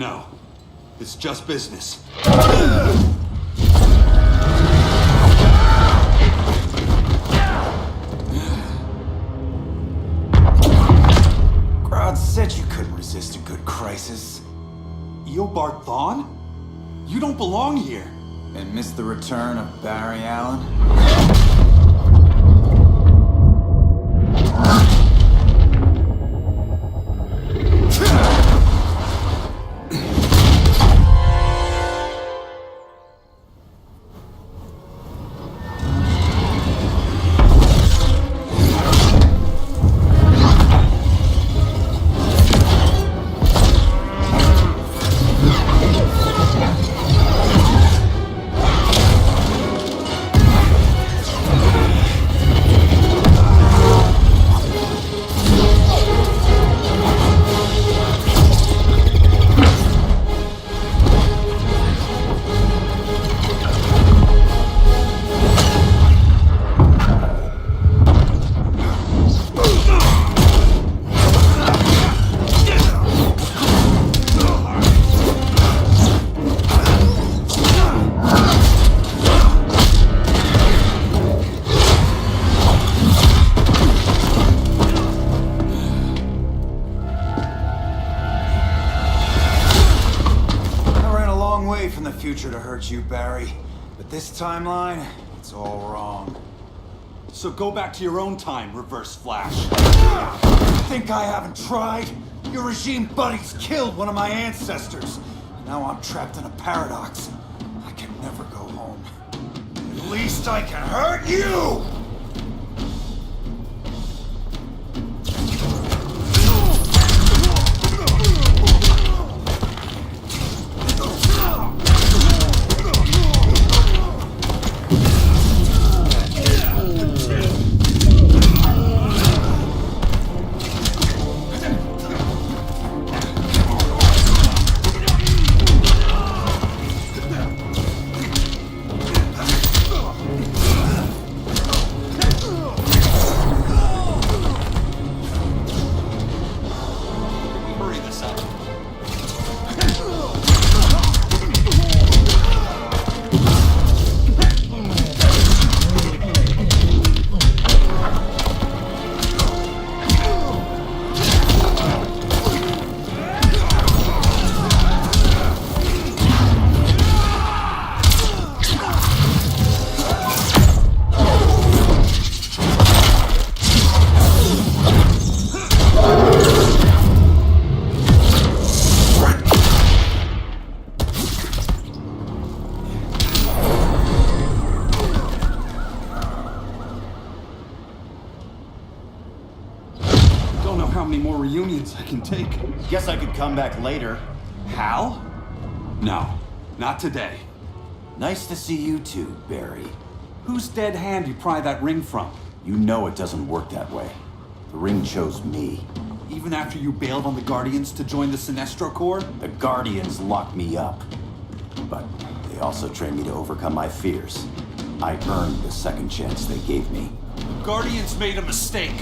know. It's just business. Grodd said you couldn't resist a good crisis. Eobard Thawne? You don't belong here. And miss the return of Barry Allen? Future to hurt you, Barry. But this timeline, it's all wrong. So go back to your own time, Reverse Flash. Think I haven't tried? Your regime buddies killed one of my ancestors. Now I'm trapped in a paradox. I can never go home. At least I can hurt you! Reunions I can take. Guess I could come back later. Hal? No, not today. Nice to see you too, Barry. Whose dead hand you pry that ring from? You know it doesn't work that way. The ring chose me. Even after you bailed on the Guardians to join the Sinestro Corps? The Guardians locked me up. But they also trained me to overcome my fears. I earned the second chance they gave me. The Guardians made a mistake.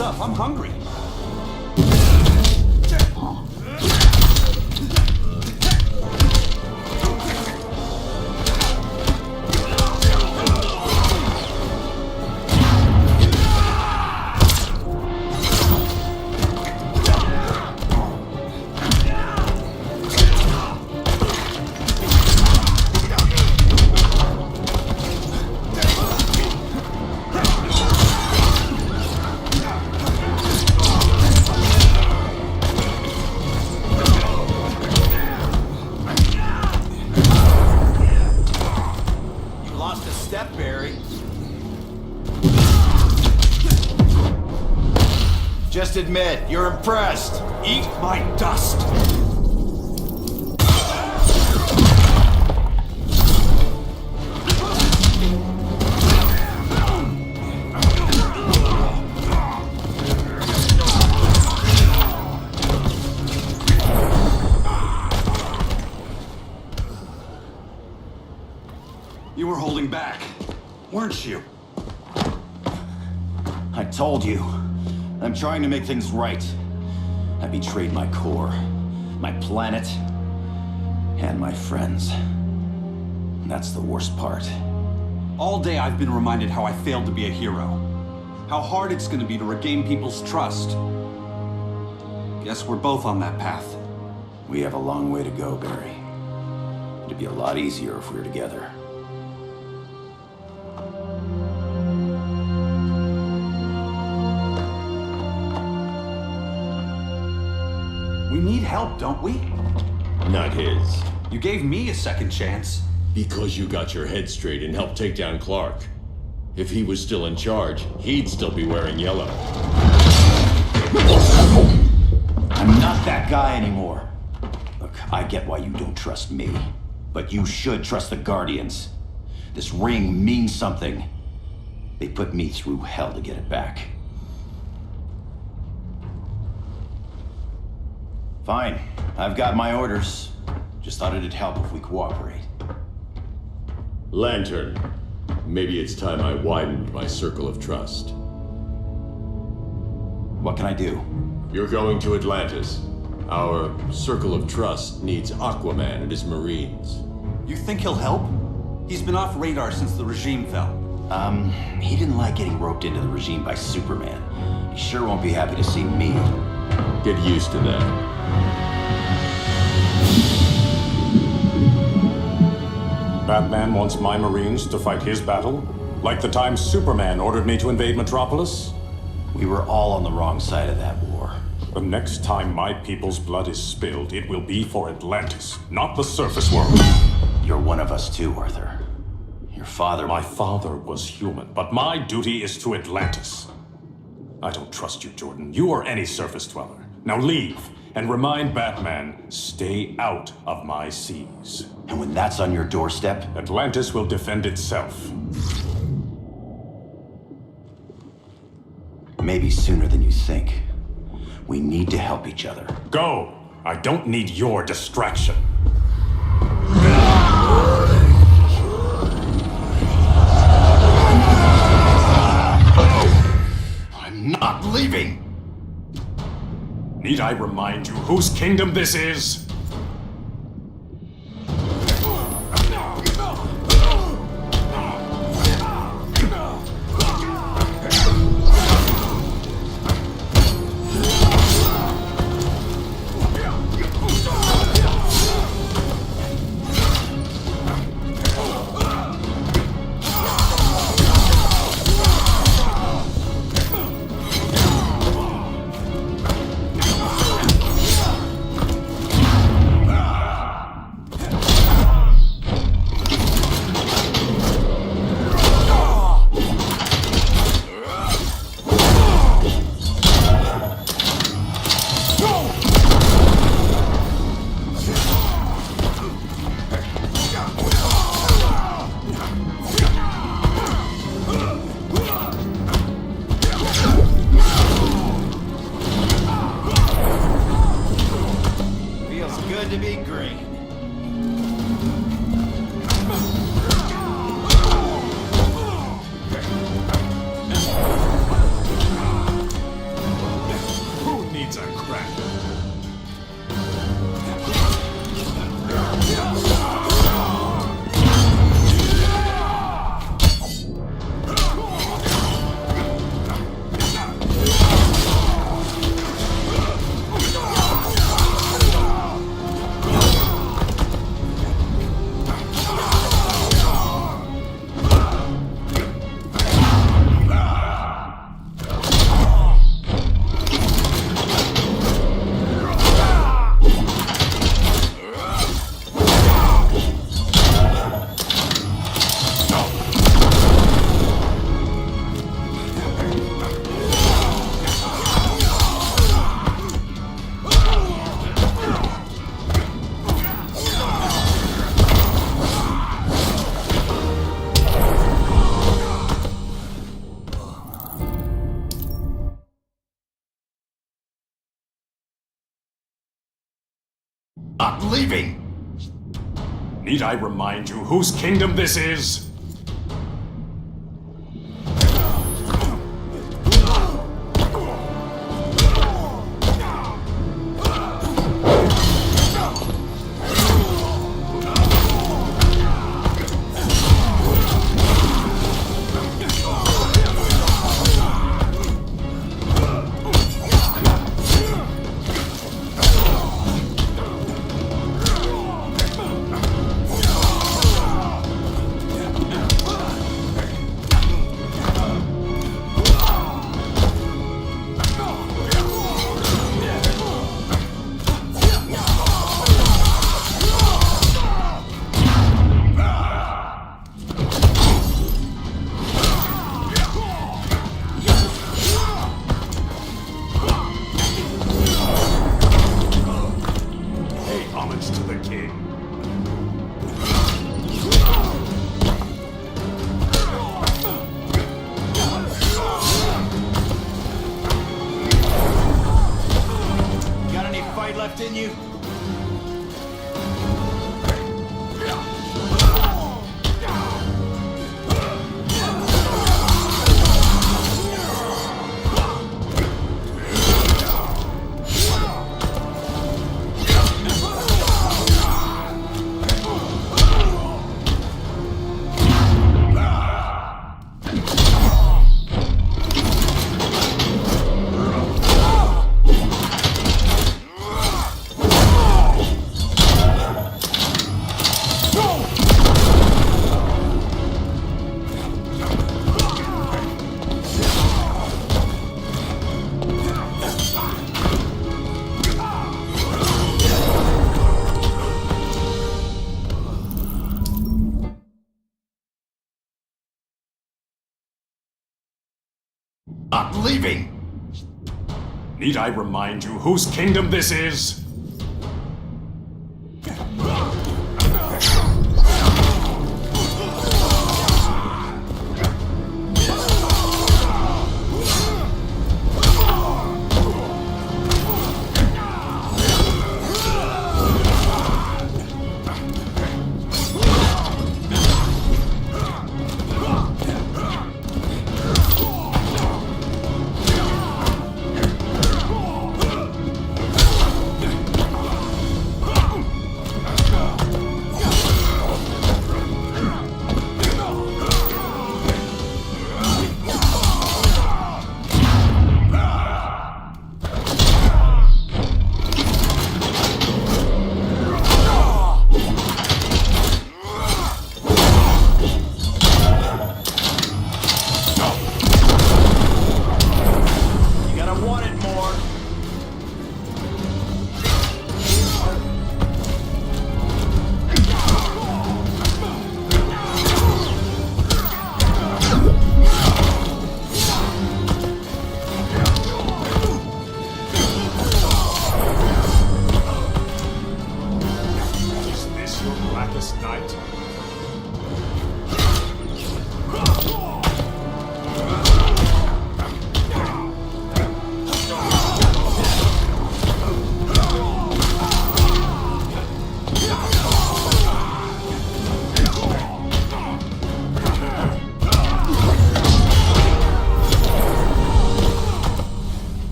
Up. I'm hungry. Just admit, you're impressed. Eat my dust! You were holding back, weren't you? I told you. I'm trying to make things right. I betrayed my core, my planet, and my friends. That's the worst part. All day I've been reminded how I failed to be a hero. How hard it's gonna be to regain people's trust. Guess we're both on that path. We have a long way to go, Barry. It'd be a lot easier if we were together. We need help, don't we? Not his. You gave me a second chance. Because you got your head straight and helped take down Clark. If he was still in charge, he'd still be wearing yellow. I'm not that guy anymore. Look, I get why you don't trust me, but you should trust the Guardians. This ring means something. They put me through hell to get it back. Fine, I've got my orders. Just thought it'd help if we cooperate. Lantern, maybe it's time I widened my circle of trust. What can I do? You're going to Atlantis. Our circle of trust needs Aquaman and his Marines. You think he'll help? He's been off radar since the regime fell. He didn't like getting roped into the regime by Superman. He sure won't be happy to see me. Get used to that. Batman wants my Marines to fight his battle? Like the time Superman ordered me to invade Metropolis? We were all on the wrong side of that war. The next time my people's blood is spilled, it will be for Atlantis, not the surface world. You're one of us too, Arthur. Your father... My father was human, but my duty is to Atlantis. I don't trust you, Jordan. You or any surface dweller. Now leave, and remind Batman, stay out of my seas. And when that's on your doorstep? Atlantis will defend itself. Maybe sooner than you think. We need to help each other. Go! I don't need your distraction. I'm not leaving! Need I remind you whose kingdom this is? Need I remind you whose kingdom this is? I'm leaving! Need I remind you whose kingdom this is?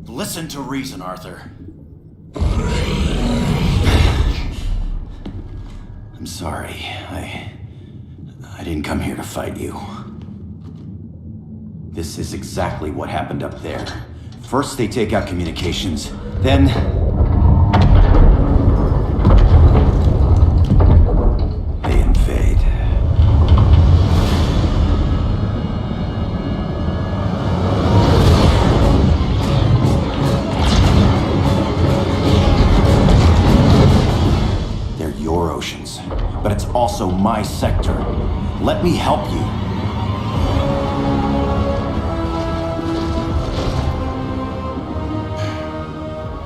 Listen to reason, Arthur. I'm sorry. I didn't come here to fight you. This is exactly what happened up there. First they take out communications, then... they invade. They're your oceans, but it's also my sector. Let me help you.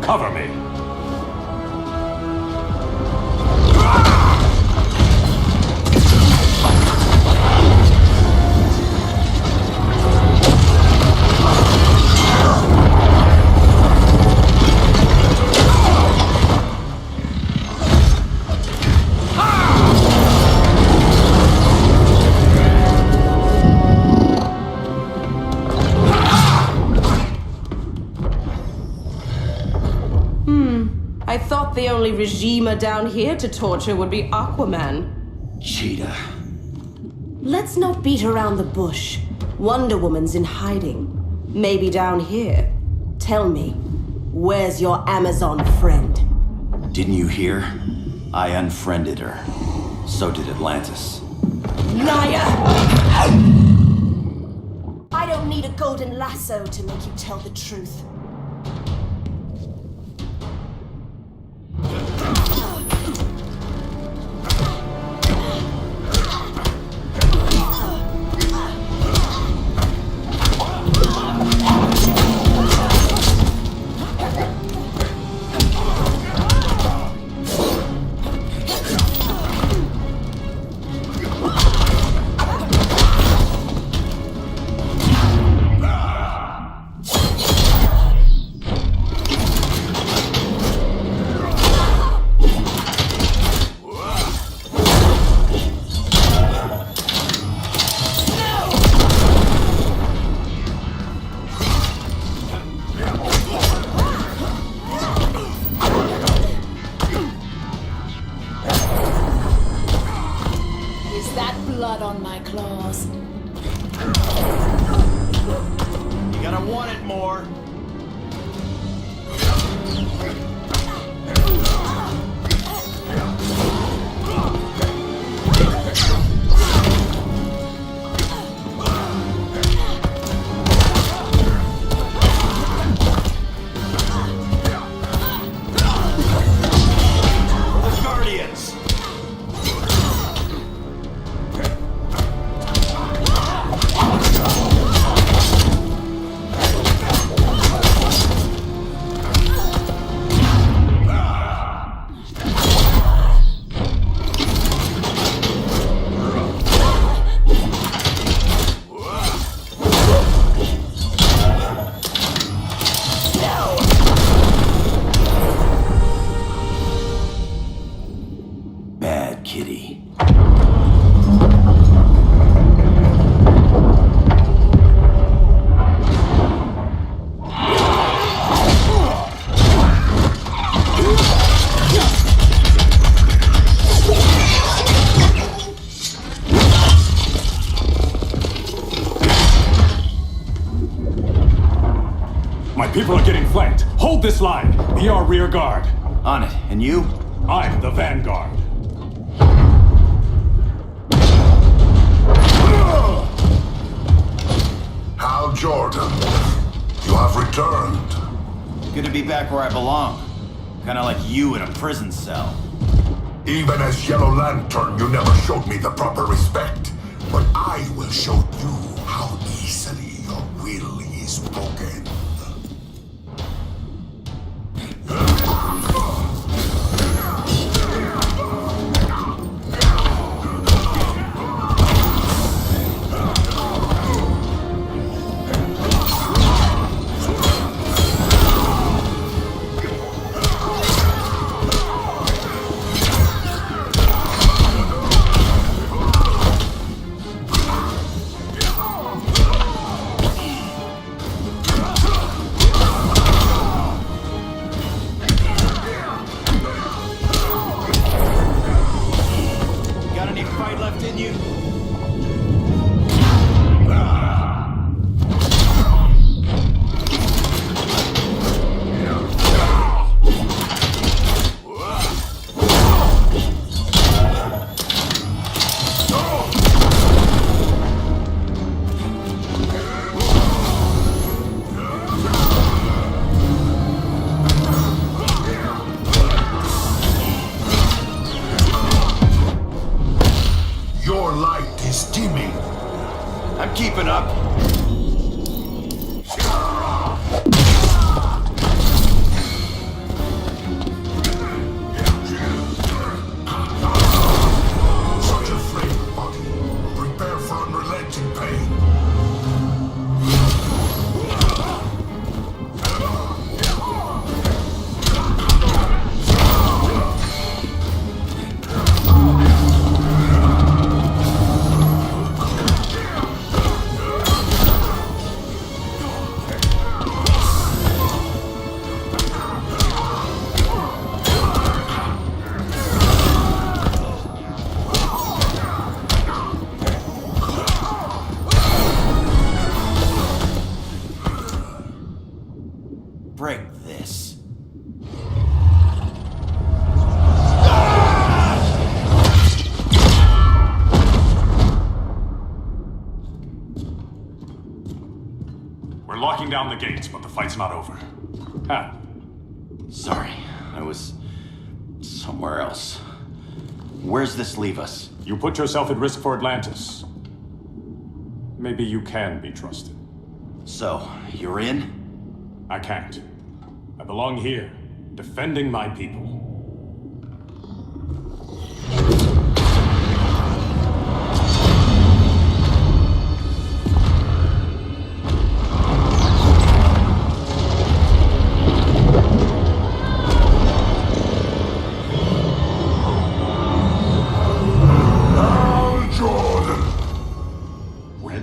Cover me! the only regimer down here to torture would be Aquaman. Cheetah. Let's not beat around the bush. Wonder Woman's in hiding. Maybe down here. Tell me, where's your Amazon friend? Didn't you hear? I unfriended her. So did Atlantis. Liar! I don't need a golden lasso to make you tell the truth. Blood on my claws. You gotta want it more. The Guardians! Bad kitty. My people are getting flanked. Hold this line. Be our rear guard. On it. And you? I'm the vanguard. Hal Jordan, you have returned. Good to be back where I belong. Kinda like you in a prison cell. Even as Yellow Lantern, you never showed me the proper respect. But I will show you how easily your will is broken. Got any fight left in you? Your light is dimming. I'm keeping up. Such a frail body. Prepare for unrelenting pain. down the gates, but the fight's not over. Hal. Sorry, I was somewhere else. Where's this leave us? You put yourself at risk for Atlantis. Maybe you can be trusted. So, you're in? I can't. I belong here, defending my people.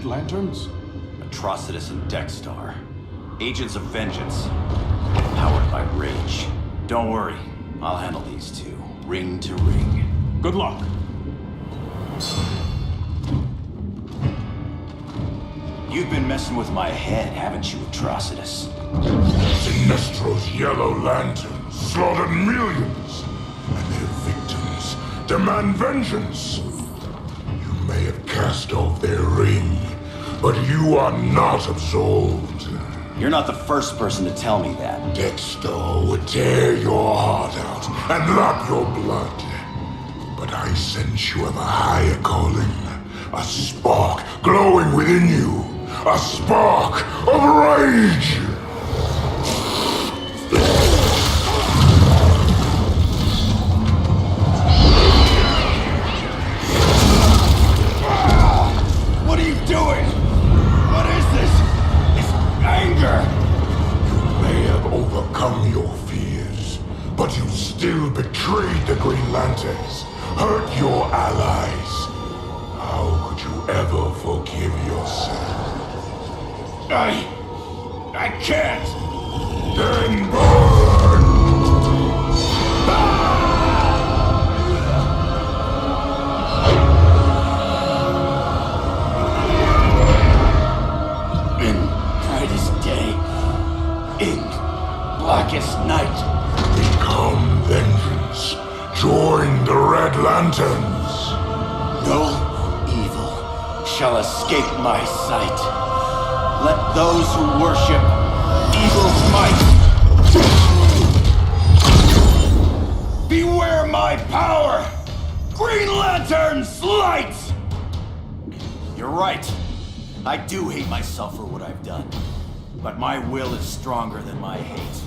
Lanterns? Atrocitus and Dexstar. Agents of Vengeance. Powered by rage. Don't worry, I'll handle these two, ring to ring. Good luck. You've been messing with my head, haven't you, Atrocitus? Sinestro's yellow lanterns slaughtered millions, and their victims demand vengeance. You may have cast off their ring, but you are not absolved. You're not the first person to tell me that. Dexter would tear your heart out and lap your blood. But I sense you have a higher calling. A spark glowing within you. A spark of rage! What are you doing? What is this? It's anger. You may have overcome your fears, but you still betrayed the Green Lanterns, hurt your allies. How could you ever forgive yourself? I can't. Then burn! In brightest day, in blackest night. Become vengeance. Join the Red Lanterns. No evil shall escape my sight. Let those who worship evil's might beware my power! Green Lantern's light! You're right. I do hate myself for what I've done. But my will is stronger than my hate.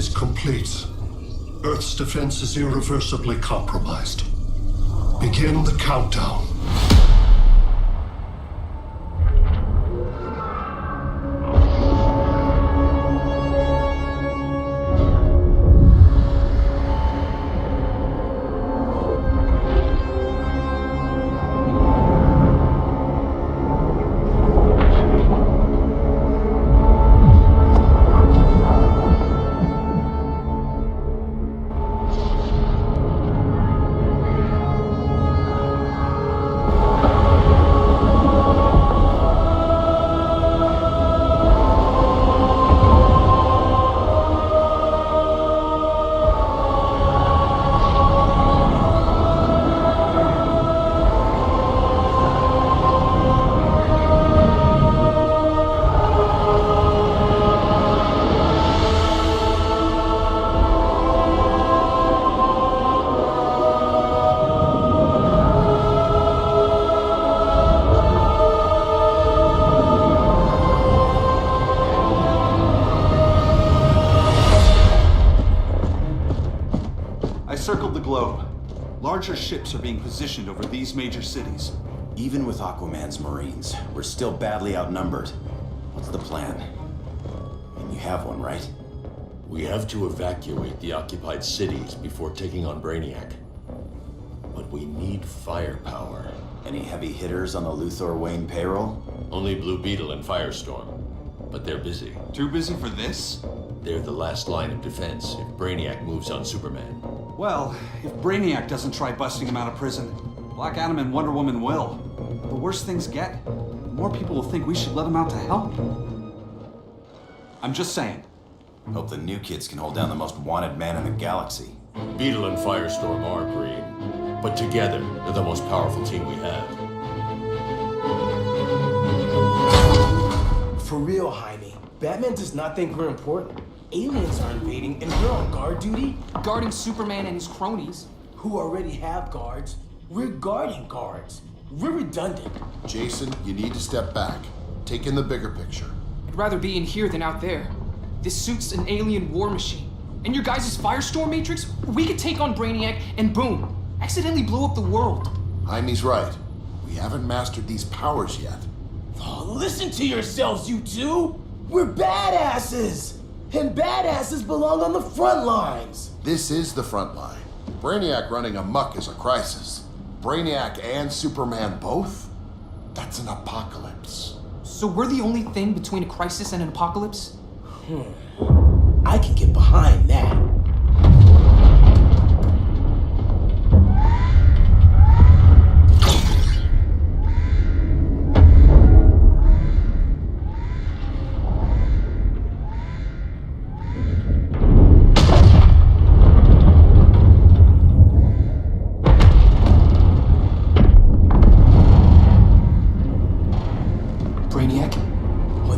is complete. Earth's defense is irreversibly compromised. Begin the countdown. Larger ships are being positioned over these major cities. Even with Aquaman's Marines, we're still badly outnumbered. What's the plan? And you have one, right? We have to evacuate the occupied cities before taking on Brainiac. But we need firepower. Any heavy hitters on the Luthor Wayne payroll? Only Blue Beetle and Firestorm. But they're busy. Too busy for this? They're the last line of defense if Brainiac moves on Superman. Well, if Brainiac doesn't try busting him out of prison, Black Adam and Wonder Woman will. The worse things get, the more people will think we should let him out to help. I'm just saying. Hope the new kids can hold down the most wanted man in the galaxy. Beetle and Firestorm are green, but together, they're the most powerful team we have. For real, Jaime, Batman does not think we're important. Aliens are invading and we're on guard duty? Guarding Superman and his cronies. Who already have guards. We're guarding guards. We're redundant. Jason, you need to step back. Take in the bigger picture. I'd rather be in here than out there. This suit's an alien war machine. And your guys' Firestorm Matrix, we could take on Brainiac and boom, accidentally blow up the world. Jaime's right. We haven't mastered these powers yet. Oh, listen to yourselves, you two! We're badasses! And badasses belong on the front lines! This is the front line. Brainiac running amok is a crisis. Brainiac and Superman both? That's an apocalypse. So we're the only thing between a crisis and an apocalypse? I can get behind that.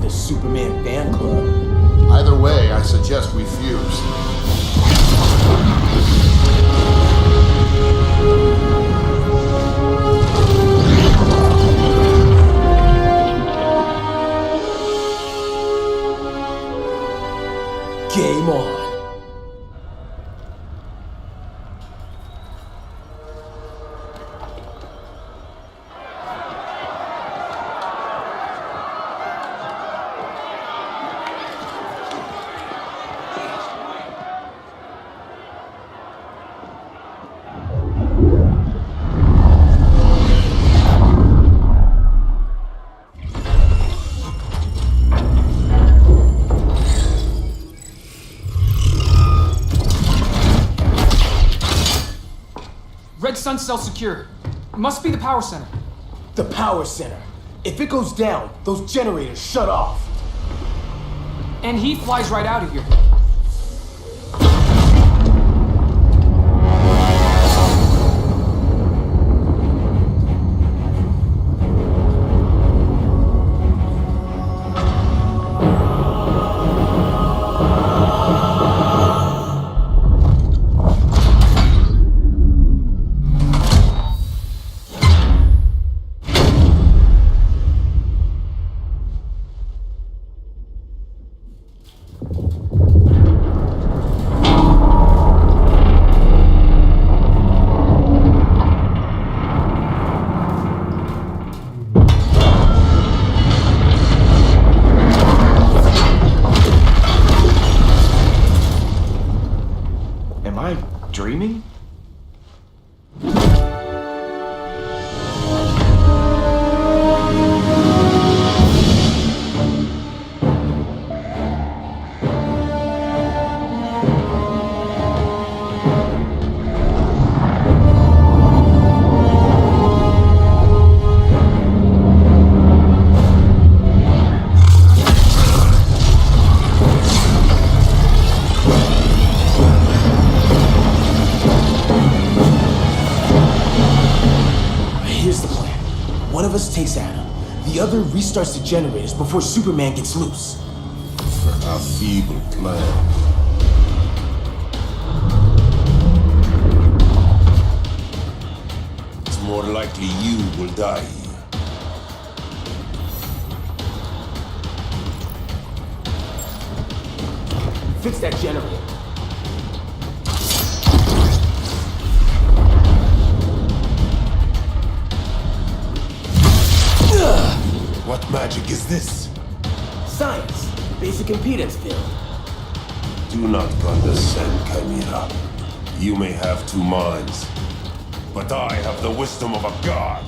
Superman fan club. Either way, I suggest we fuse. Game on. Red Sun cell secure. It must be the power center. The power center. If it goes down, those generators shut off. And he flies right out of here. dreaming? One of us takes Adam. The other restarts the generators before Superman gets loose. A feeble plan. It's more likely you will die here. Fix that generator. What magic is this? Science. Basic impedance field. Do not condescend, Chimera. You may have two minds, but I have the wisdom of a god.